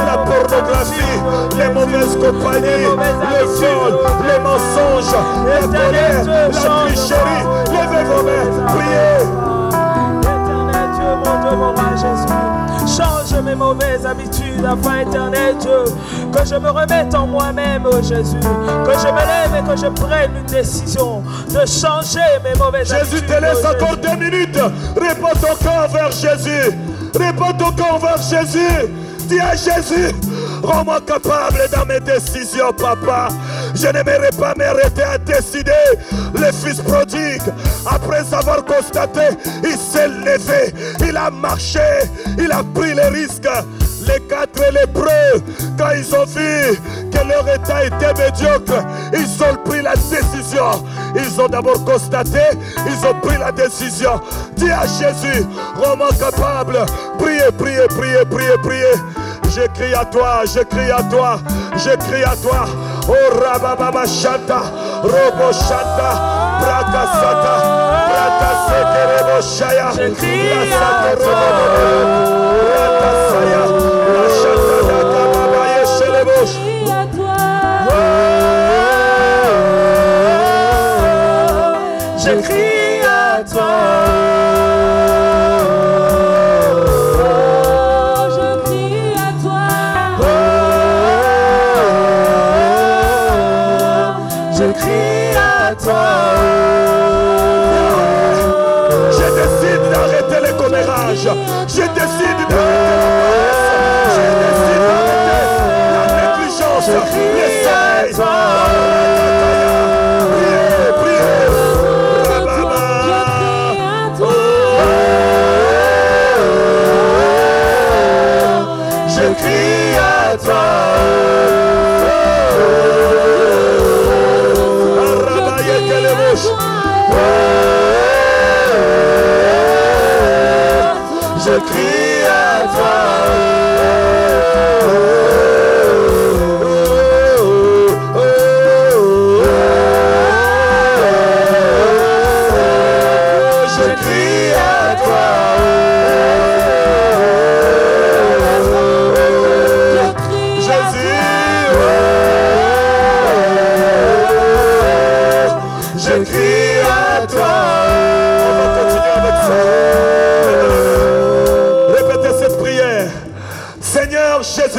[SPEAKER 4] La pornographie, les mauvaises compagnies, le vol, les mensonges, la colère, la tricherie. Levez vos mains, priez.
[SPEAKER 1] Éternel Dieu, mon Dieu, mon roi Jésus, change mes mauvaises habitudes afin, éternel Dieu, que je me remette en moi-même, oh Jésus, que je me lève et que je prenne une décision de changer mes mauvaises habitudes.
[SPEAKER 4] Jésus te laisse encore 2 minutes. Réponds ton cœur vers Jésus. Réponds ton cœur vers Jésus. Dis à Jésus, rends-moi capable dans mes décisions, papa. Je n'aimerais pas m'arrêter à décider. Le fils prodigue, après avoir constaté, il s'est levé, il a marché, il a pris les risques. Les 4 lépreux, quand ils ont vu que leur état était médiocre, ils ont pris la décision. Ils ont d'abord constaté, ils ont pris la décision. Dis à Jésus, rends-moi capable. Priez, priez, priez, priez, priez. Je crie à toi, je crie à toi, je crie à toi. Oh Rabababa Shanta, Robo Shanta, Braka Sata, Braka Sekerebo Shaya,
[SPEAKER 1] Je crie
[SPEAKER 4] La
[SPEAKER 1] à toi.
[SPEAKER 4] Braka Saya, La Shanta Dakababa Yeshelebosh.
[SPEAKER 3] Crie à toi.
[SPEAKER 1] Je crie à toi.
[SPEAKER 3] Je crie à toi.
[SPEAKER 1] Je crie à toi.
[SPEAKER 4] Je décide d'arrêter les commérages. Je décide d'arrêter la paresse. Je décide d'arrêter la négligence. Les sommeils. Priez, priez. Rababa. Je crie à toi. Arabaye Kelebosh. Je crie à toi. Je crie à toi.
[SPEAKER 3] Je crie à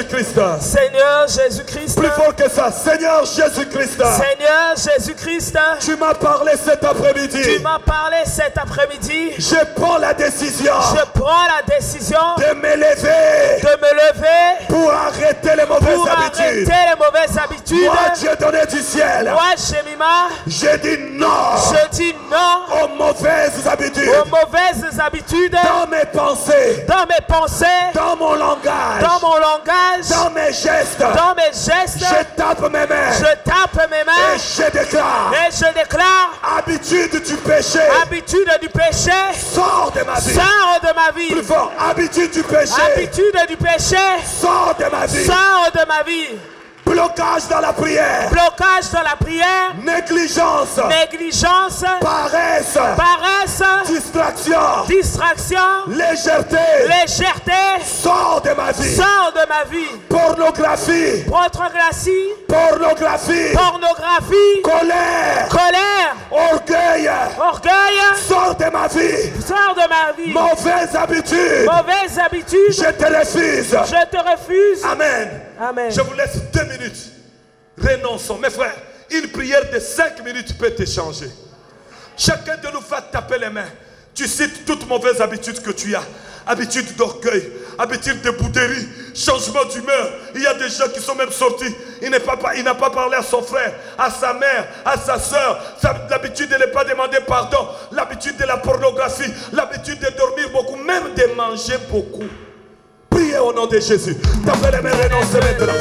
[SPEAKER 4] Jésus-Christ.
[SPEAKER 1] Seigneur Jésus-Christ.
[SPEAKER 4] Plus fort que ça. Seigneur Jésus-Christ.
[SPEAKER 1] Seigneur Jésus-Christ.
[SPEAKER 4] Tu m'as parlé cet après-midi.
[SPEAKER 1] Tu m'as parlé cet après-midi.
[SPEAKER 4] Je prends la décision.
[SPEAKER 1] Je prends la décision
[SPEAKER 4] de me lever.
[SPEAKER 1] De me lever.
[SPEAKER 4] Pour arrêter les mauvaises habitudes.
[SPEAKER 1] Arrêter les mauvaises habitudes.
[SPEAKER 4] Moi, Dieu donné du ciel.
[SPEAKER 1] Moi, Shemima.
[SPEAKER 4] Je dis non.
[SPEAKER 1] Je dis non.
[SPEAKER 4] Aux mauvaises habitudes.
[SPEAKER 1] Aux mauvaises habitudes.
[SPEAKER 4] Dans mes pensées.
[SPEAKER 1] Dans mes pensées.
[SPEAKER 4] Dans mon langage.
[SPEAKER 1] Dans mon langage.
[SPEAKER 4] Dans mes gestes.
[SPEAKER 1] Dans mes gestes.
[SPEAKER 4] Je tape mes mains.
[SPEAKER 1] Je tape mes mains.
[SPEAKER 4] Et je déclare.
[SPEAKER 1] Et je déclare.
[SPEAKER 4] Habitude du péché.
[SPEAKER 1] Habitude du péché.
[SPEAKER 4] Sors de ma vie.
[SPEAKER 1] Sors de ma vie.
[SPEAKER 4] Plus fort. Habitude du péché.
[SPEAKER 1] Habitude du péché.
[SPEAKER 4] Sors de ma vie.
[SPEAKER 1] Sors de ma vie.
[SPEAKER 4] Blocage dans la prière.
[SPEAKER 1] Blocage dans la prière.
[SPEAKER 4] Négligence.
[SPEAKER 1] Négligence.
[SPEAKER 4] Paresse.
[SPEAKER 1] Paresse.
[SPEAKER 4] Distraction.
[SPEAKER 1] Distraction.
[SPEAKER 4] Légèreté.
[SPEAKER 1] Légèreté.
[SPEAKER 4] Sors de ma vie.
[SPEAKER 1] Sors de ma vie.
[SPEAKER 4] Pornographie.
[SPEAKER 1] Pornographie.
[SPEAKER 4] Pornographie.
[SPEAKER 1] Pornographie.
[SPEAKER 4] Colère.
[SPEAKER 1] Colère.
[SPEAKER 4] Orgueil.
[SPEAKER 1] Orgueil.
[SPEAKER 4] Sors de ma vie.
[SPEAKER 1] Sors de ma vie.
[SPEAKER 4] Mauvaise habitude.
[SPEAKER 1] Mauvaise habitude.
[SPEAKER 4] Je te refuse.
[SPEAKER 1] Je te refuse.
[SPEAKER 4] Amen.
[SPEAKER 1] Amen.
[SPEAKER 4] Je vous laisse 2 minutes. Renonçons. Mes frères, une prière de 5 minutes peut te changer. Chacun de nous va taper les mains. Tu cites toute mauvaise habitude que tu as. Habitude d'orgueil, habitude de bouderie, changement d'humeur. Il y a des gens qui sont même sortis. Il n'a pas parlé à son frère, à sa mère, à sa soeur. L'habitude de ne pas demander pardon. L'habitude de la pornographie. L'habitude de dormir beaucoup, même de manger beaucoup. Priez au nom de Jésus. Tapez les mains, renoncez maintenant.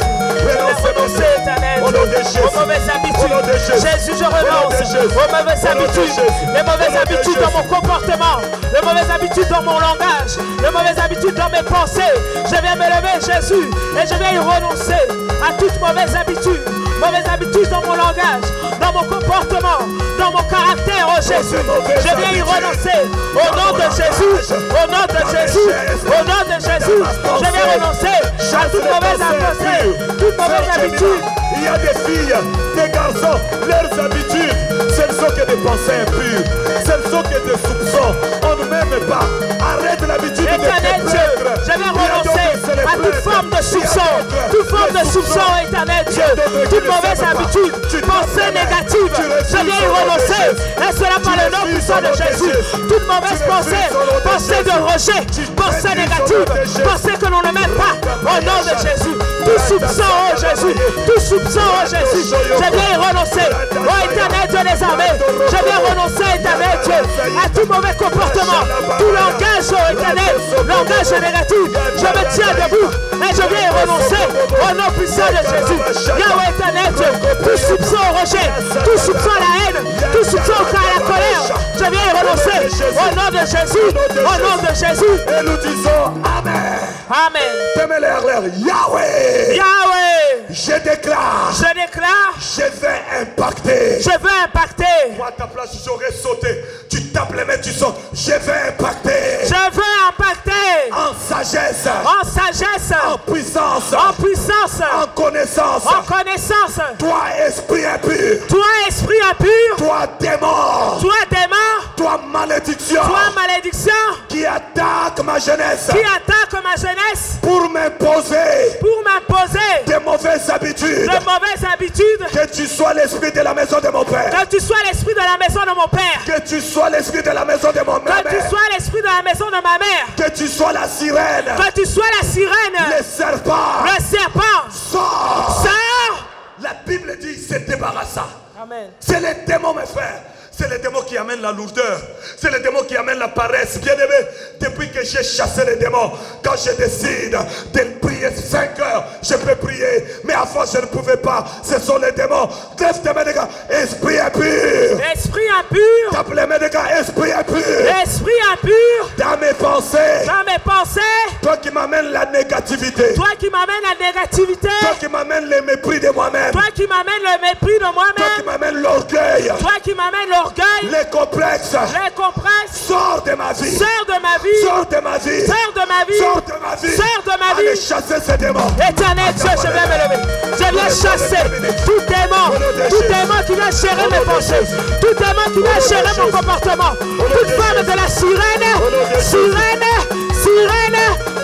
[SPEAKER 4] Renoncez
[SPEAKER 1] éternel.
[SPEAKER 4] Au nom de Jésus.
[SPEAKER 1] Aux mauvaises habitudes.
[SPEAKER 4] Au nom de Jésus.
[SPEAKER 1] Jésus, je renonce aux mauvaises habitudes. Les mauvaises habitudes dans mon comportement. Les mauvaises habitudes dans mon langage. Les mauvaises habitudes dans mes pensées. Je viens me lever, Jésus. Et je viens y renoncer à toute mauvaise habitude. Mauvaise habitude dans mon langage, dans mon comportement, dans mon caractère, oh Jésus. Je viens y renoncer au nom de Jésus. Au nom de Jésus. Au nom de Jésus. Je viens renoncer à toute mauvaise pensée, toute mauvaise habitude.
[SPEAKER 4] Il y a des filles, des garçons, leurs habitudes, ce ne sont que des pensées impures, ce ne sont que des soupçons. On ne m'aime pas. Arrête l'habitude de
[SPEAKER 1] Éternel Dieu, je viens renoncer à toute forme de soupçon, toute forme de soupçon, éternel Dieu, toute mauvaise habitude, pensée négative. Je viens y renoncer, et cela par le nom puissant de Jésus. Toute mauvaise pensée, pensée de rejet, pensée négative, pensée que l'on ne m'aime pas, au nom de Jésus. Tout soupçon, oh Jésus, tout soupçon, oh Jésus, je viens y renoncer, oh éternel Dieu des armées, je viens renoncer, éternel Dieu, à tout mauvais comportement, tout langage, oh éternel, langage négatif, je me tiens debout, et je viens y renoncer, au nom puissant de Jésus. Yahweh éternel Dieu, tout soupçon au rejet, tout soupçon à la haine, tout soupçon à la colère, je viens y renoncer, au nom de Jésus, au nom de Jésus.
[SPEAKER 4] Et nous disons Amen.
[SPEAKER 1] Amen.
[SPEAKER 4] Donnez l'air, Yahweh.
[SPEAKER 1] Yahweh.
[SPEAKER 4] Je déclare.
[SPEAKER 1] Je déclare.
[SPEAKER 4] Je vais impacter.
[SPEAKER 1] Je veux impacter.
[SPEAKER 4] Moi, à ta place, j'aurais sauté. Tu tapes les mains, tu sautes. Je vais impacter.
[SPEAKER 1] Je veux impacter.
[SPEAKER 4] En sagesse.
[SPEAKER 1] En sagesse.
[SPEAKER 4] En puissance.
[SPEAKER 1] En puissance.
[SPEAKER 4] En connaissance.
[SPEAKER 1] En connaissance.
[SPEAKER 4] Toi, esprit impur.
[SPEAKER 1] Toi, esprit impur.
[SPEAKER 4] Toi, démon.
[SPEAKER 1] Toi, démon.
[SPEAKER 4] Toi, malédiction.
[SPEAKER 1] Toi, malédiction.
[SPEAKER 4] Qui attaque ma jeunesse.
[SPEAKER 1] Qui attaque ma jeunesse.
[SPEAKER 4] Pour m'imposer.
[SPEAKER 1] Pour m'imposer.
[SPEAKER 4] Des mauvaises habitudes.
[SPEAKER 1] De mauvaises habitudes.
[SPEAKER 4] Que tu sois l'esprit de la maison de mon père.
[SPEAKER 1] Que tu sois l'esprit de la maison de mon père.
[SPEAKER 4] Que tu sois l'esprit de la maison de mon mère.
[SPEAKER 1] Que tu sois l'esprit de la maison de ma mère.
[SPEAKER 4] Que tu sois la sirène.
[SPEAKER 1] Que tu sois la sirène.
[SPEAKER 4] Le serpent.
[SPEAKER 1] Le serpent.
[SPEAKER 4] Sors.
[SPEAKER 1] Sors.
[SPEAKER 4] La Bible dit c'est débarrassant.
[SPEAKER 1] Amen.
[SPEAKER 4] C'est les démons, mes frères. C'est les démons qui amènent la lourdeur. C'est les démons qui amènent la paresse. Bien aimé, depuis que j'ai chassé les démons, quand je décide de prier 5 heures, je peux prier. Mais avant, je ne pouvais pas. Ce sont les démons. Lève tes mains, les gars. Esprit impur.
[SPEAKER 1] Esprit impur.
[SPEAKER 4] Tape les mains, les gars. Esprit impur.
[SPEAKER 1] Esprit impur.
[SPEAKER 4] Dans mes pensées.
[SPEAKER 1] Dans mes pensées.
[SPEAKER 4] Toi qui m'amènes la négativité.
[SPEAKER 1] Toi qui m'amènes la négativité.
[SPEAKER 4] Toi qui m'amènes le mépris de moi-même.
[SPEAKER 1] Toi qui m'amènes le mépris de moi-même.
[SPEAKER 4] Toi qui m'amènes l'orgueil.
[SPEAKER 1] Toi qui m'amènes l'orgueil.
[SPEAKER 4] Les complexes.
[SPEAKER 1] Les complexes.
[SPEAKER 4] Sors de ma vie.
[SPEAKER 1] Sors de ma vie.
[SPEAKER 4] Sors de ma vie.
[SPEAKER 1] Sors de ma vie.
[SPEAKER 4] Sors de ma vie.
[SPEAKER 1] Sors de ma vie.
[SPEAKER 4] Allez chasser ces démons.
[SPEAKER 1] Éternel Dieu, je viens me lever. Je viens chasser tout démon qui vient gérer mes pensées, tout démon qui vient gérer mon comportement, toute forme de la sirène,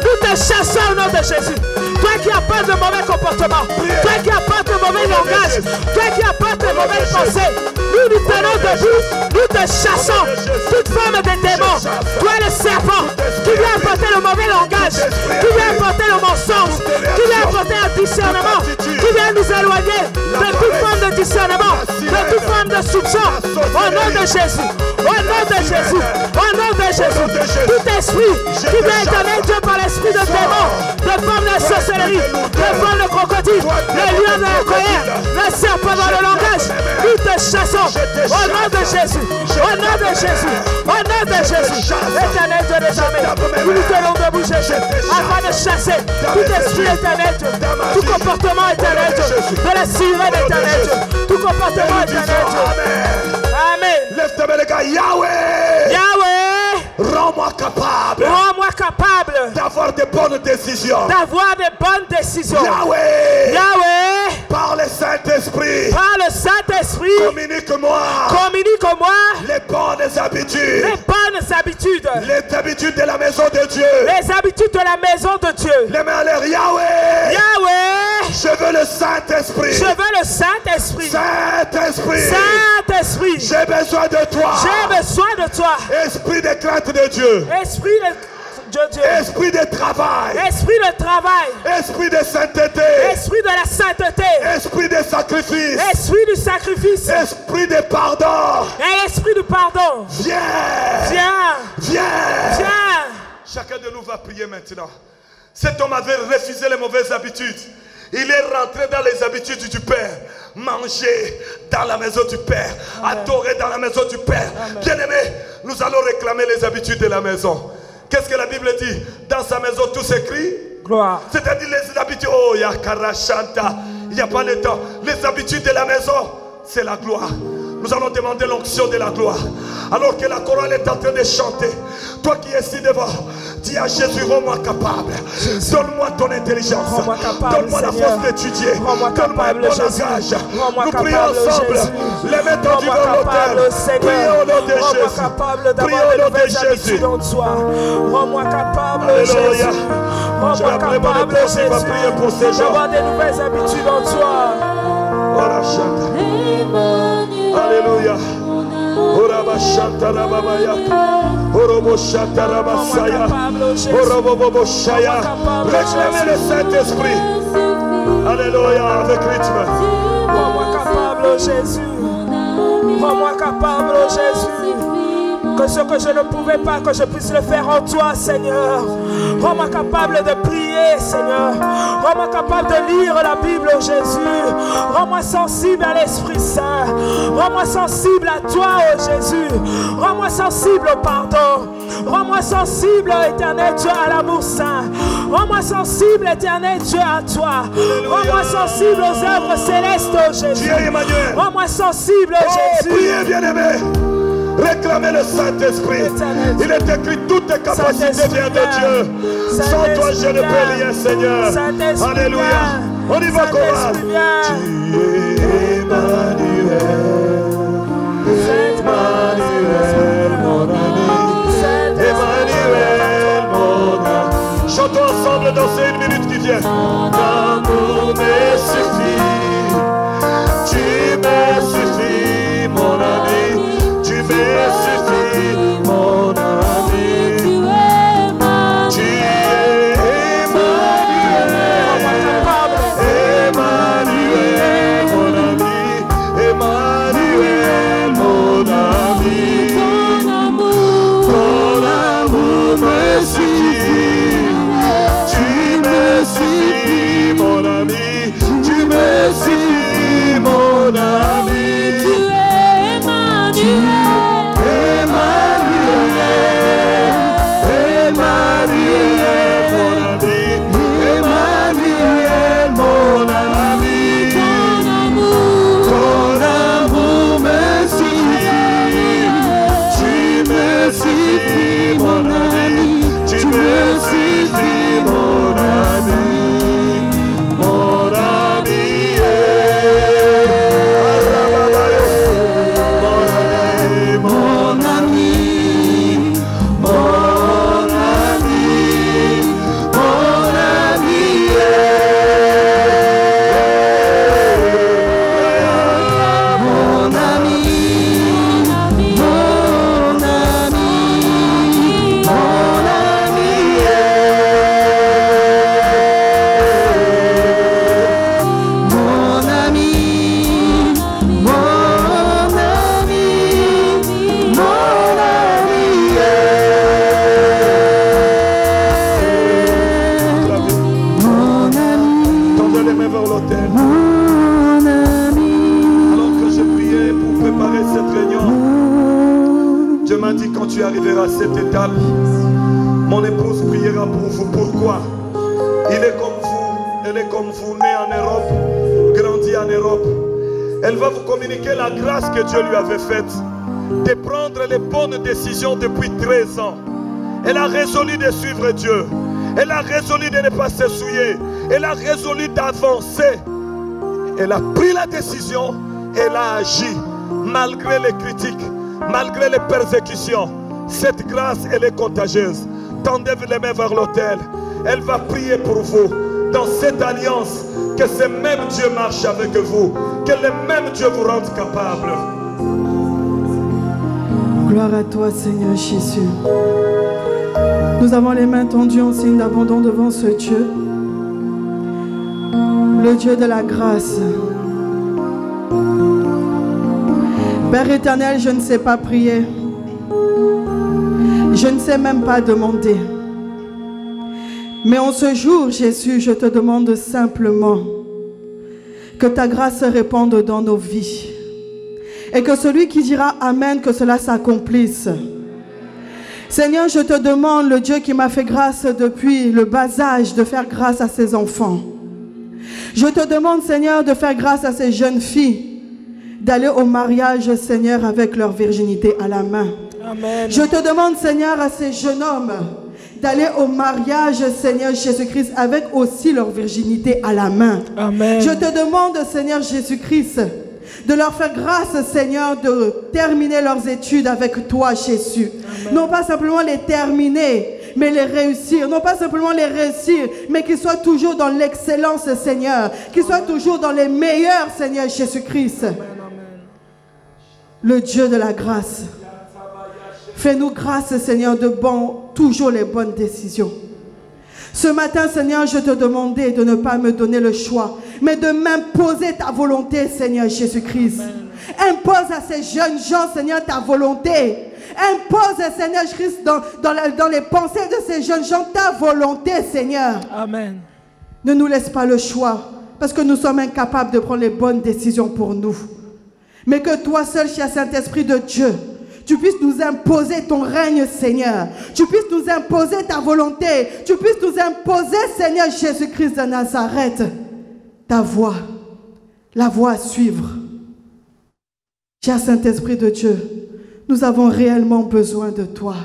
[SPEAKER 1] nous te chassons au nom de Jésus. Toi qui apporte le mauvais comportement, toi qui apporte le mauvais langage, toi qui apporte les mauvaises pensées, nous nous tenons debout, nous te chassons, toute forme de démon, toi le serpent, qui vient apporter le mauvais langage, qui vient apporter le mensonge, qui vient apporter un discernement, qui vient nous éloigner de toute forme de discernement, de toute forme de soupçon, au nom de Jésus, au nom de Jésus, au nom de Jésus, tout esprit qui vient étonner Dieu par l'esprit de démon, de forme de sorcellerie, de forme de crocodile, le lion de la colère, le serpent dans le langage, nous te chassons, au nom de Jésus, au nom de Jésus, au nom de Jésus, éternel Dieu des armées, nous nous tenons debout Jésus, afin de chasser tout esprit éternel Dieu, tout comportement éternel Dieu, de la sirène éternel Dieu, tout comportement éternel Dieu. Amen.
[SPEAKER 4] Lève ta main les gars, Yahweh.
[SPEAKER 1] Yahweh,
[SPEAKER 4] Rends-moi capable.
[SPEAKER 1] rends-moi capable
[SPEAKER 4] d'avoir de bonnes décisions.
[SPEAKER 1] d'avoir des bonnes décisions.
[SPEAKER 4] Yahweh.
[SPEAKER 1] Yahweh,
[SPEAKER 4] Par le Saint-Esprit.
[SPEAKER 1] par le Saint-Esprit,
[SPEAKER 4] Communique-moi
[SPEAKER 1] communique-moi
[SPEAKER 4] les bonnes habitudes.
[SPEAKER 1] les bonnes habitudes,
[SPEAKER 4] Les habitudes de la maison de Dieu.
[SPEAKER 1] les habitudes de la maison de Dieu.
[SPEAKER 4] Les mains à l'air, Yahweh.
[SPEAKER 1] Yahweh,
[SPEAKER 4] Je veux le Saint-Esprit.
[SPEAKER 1] je veux le Saint-Esprit.
[SPEAKER 4] Saint-Esprit.
[SPEAKER 1] Saint-Esprit,
[SPEAKER 4] J'ai besoin de toi.
[SPEAKER 1] j'ai besoin de toi.
[SPEAKER 4] Esprit de crainte de Dieu.
[SPEAKER 1] Esprit de Dieu,
[SPEAKER 4] Esprit de travail.
[SPEAKER 1] esprit de travail,
[SPEAKER 4] Esprit de sainteté.
[SPEAKER 1] esprit de la sainteté,
[SPEAKER 4] Esprit de sacrifice.
[SPEAKER 1] esprit du sacrifice
[SPEAKER 4] Esprit de pardon.
[SPEAKER 1] et esprit du pardon.
[SPEAKER 4] Viens.
[SPEAKER 1] Viens,
[SPEAKER 4] Viens.
[SPEAKER 1] viens.
[SPEAKER 4] Chacun de nous va prier maintenant. Cet homme avait refusé les mauvaises habitudes. Il est rentré dans les habitudes du Père. Manger dans la maison du Père. Adorer dans la maison du Père. Bien-aimés, nous allons réclamer les habitudes de la maison. Qu'est-ce que la Bible dit? Dans sa maison, tout s'écrit.
[SPEAKER 1] Gloire.
[SPEAKER 4] C'est-à-dire les habitudes. Oh, Yakarashanta. Il n'y a pas de temps. Les habitudes de la maison, c'est la gloire. Nous allons demander l'onction de la gloire. Alors que la chorale est en train de chanter, toi qui es ici devant, dis à Jésus, rends-moi capable. Donne-moi ton intelligence. Donne-moi la force d'étudier. Donne-moi un bon langage. Nous prions ensemble. Les mains tendues vers l'autel. Prions au nom de Jésus. Prions au nom de Jésus.
[SPEAKER 1] Rends-moi capable,
[SPEAKER 4] Alléluia.
[SPEAKER 1] Jésus.
[SPEAKER 4] Je
[SPEAKER 1] Rends-moi
[SPEAKER 4] vais prier mon
[SPEAKER 1] capable,
[SPEAKER 4] épouse, il va
[SPEAKER 1] Jésus,
[SPEAKER 4] prier pour ces gens.
[SPEAKER 1] d'avoir des nouvelles habitudes en toi.
[SPEAKER 4] Ora chanta. Alléluia. Ora bashanta rababaya. Orobo shanta rabasaya. Orobo shaya. Réclamez le Saint-Esprit. Alléluia, avec rythme.
[SPEAKER 1] Rends-moi capable, Jésus. Rends-moi capable, Jésus. Que ce que je ne pouvais pas, que je puisse le faire en toi, Seigneur. Rends-moi capable de prier, Seigneur. Rends-moi capable de lire la Bible, Jésus. Rends-moi sensible à l'Esprit Saint. Rends-moi sensible à toi, oh Jésus. Rends-moi sensible au pardon. Rends-moi sensible, éternel Dieu, à l'amour saint. Rends-moi sensible, éternel Dieu, à toi. Rends-moi sensible aux œuvres célestes, oh Jésus. Rends-moi sensible, oh Jésus.
[SPEAKER 4] Priez, bien-aimés. Réclamez le Saint-Esprit. Il est écrit, toutes tes capacités viennent de Dieu. Sans toi, je ne peux rien, Seigneur. Alléluia. On y va, chorale. Tu es Emmanuel. Emmanuel, mon ami. Emmanuel, mon ami. Chantons ensemble dans ces 1 minute qui vient. Ton amour me suffit. Tu me suffis, mon ami. Tu me suffis, mon ami. Tu es Emmanuel. Emmanuel, mon ami. Emmanuel, mon ami. Ton amour me suffit. Tu me suffis, mon ami. Tu me Seigneur, à cette étape, mon épouse priera pour vous. Pourquoi? Il est comme vous, elle est comme vous, née en Europe, grandie en Europe. Elle va vous communiquer la grâce que Dieu lui avait faite de prendre les bonnes décisions depuis 13 ans. Elle a résolu de suivre Dieu. Elle a résolu de ne pas se souiller. Elle a résolu d'avancer. Elle a pris la décision. Elle a agi malgré les critiques, malgré les persécutions. Cette grâce, elle est contagieuse. Tendez les mains vers l'autel. Elle va prier pour vous dans cette alliance. Que ce même Dieu marche avec vous. Que le même Dieu vous rende capable.
[SPEAKER 5] Gloire à toi, Seigneur Jésus. Nous avons les mains tendues en signe d'abandon devant ce Dieu, le Dieu de la grâce. Père éternel, je ne sais pas prier. Je ne sais même pas demander. Mais en ce jour, Jésus, je te demande simplement que ta grâce se répande dans nos vies. Et que celui qui dira Amen, que cela s'accomplisse. Seigneur, je te demande, le Dieu qui m'a fait grâce depuis le bas âge, de faire grâce à ses enfants. Je te demande, Seigneur, de faire grâce à ces jeunes filles, d'aller au mariage, Seigneur, avec leur virginité à la main.
[SPEAKER 1] Amen.
[SPEAKER 5] Je te demande, Seigneur, à ces jeunes hommes, d'aller au mariage, Seigneur Jésus-Christ, avec aussi leur virginité à la main.
[SPEAKER 1] Amen.
[SPEAKER 5] Je te demande, Seigneur Jésus-Christ, de leur faire grâce, Seigneur, de terminer leurs études avec toi, Jésus. Amen. Non pas simplement les terminer, mais les réussir. Non pas simplement les réussir, mais qu'ils soient toujours dans l'excellence, Seigneur. Qu'ils soient toujours dans les meilleurs, Seigneur Jésus-Christ. Amen. Le Dieu de la grâce. Fais-nous grâce, Seigneur, de toujours les bonnes décisions. Ce matin, Seigneur, je te demandais de ne pas me donner le choix, mais de m'imposer ta volonté, Seigneur Jésus-Christ. Impose à ces jeunes gens, Seigneur, ta volonté. Impose, Seigneur Jésus-Christ, dans les pensées de ces jeunes gens, ta volonté, Seigneur.
[SPEAKER 1] Amen.
[SPEAKER 5] Ne nous laisse pas le choix, parce que nous sommes incapables de prendre les bonnes décisions pour nous. Mais que toi seul, cher Saint-Esprit de Dieu, tu puisses nous imposer ton règne, Seigneur. Tu puisses nous imposer ta volonté. Tu puisses nous imposer, Seigneur Jésus-Christ de Nazareth, ta voie, la voie à suivre. Cher Saint-Esprit de Dieu, nous avons réellement besoin de toi.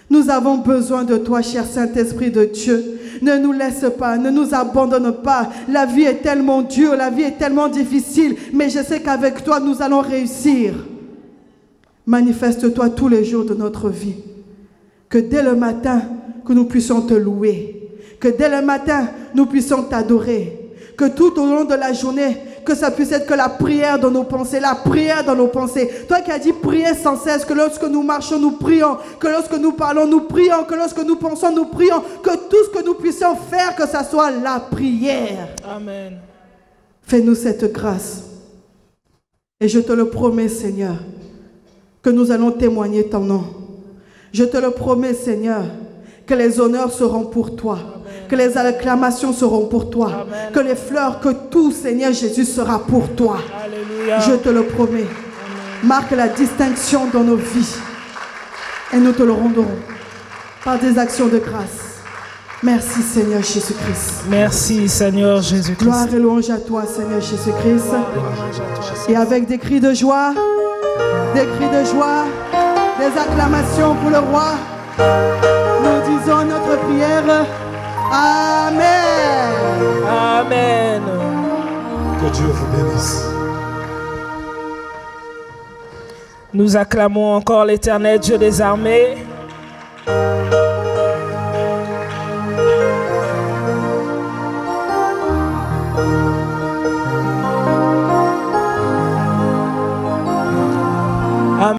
[SPEAKER 5] Nous avons besoin de toi, cher Saint-Esprit de Dieu. Ne nous laisse pas, ne nous abandonne pas. La vie est tellement dure, la vie est tellement difficile, mais je sais qu'avec toi, nous allons réussir. Manifeste-toi tous les jours de notre vie. Que dès le matin, que nous puissions te louer. Que dès le matin, nous puissions t'adorer. Que tout au long de la journée, que ça puisse être que la prière dans nos pensées, la prière dans nos pensées. Toi qui as dit prier sans cesse, que lorsque nous marchons, nous prions. Que lorsque nous parlons, nous prions. Que lorsque nous pensons, nous prions. Que tout ce que nous puissions faire, que ça soit la prière.
[SPEAKER 1] Amen.
[SPEAKER 5] Fais-nous cette grâce. Et je te le promets, Seigneur, que nous allons témoigner ton nom. Je te le promets, Seigneur, que les honneurs seront pour toi. Amen. Que les acclamations seront pour toi. Amen. Que les fleurs, que tout, Seigneur Jésus, sera pour toi. Alléluia. Je te le promets. Amen. Marque la distinction dans nos vies. Et nous te le rendrons par des actions de grâce. Merci, Seigneur Jésus-Christ.
[SPEAKER 1] Merci, Seigneur Jésus-Christ.
[SPEAKER 5] Gloire et louange à toi, Seigneur Jésus-Christ. Et avec des cris de joie, des acclamations pour le roi, nous disons notre prière. Amen.
[SPEAKER 1] Amen.
[SPEAKER 4] Que Dieu vous bénisse.
[SPEAKER 1] Nous acclamons encore l'Éternel Dieu des armées.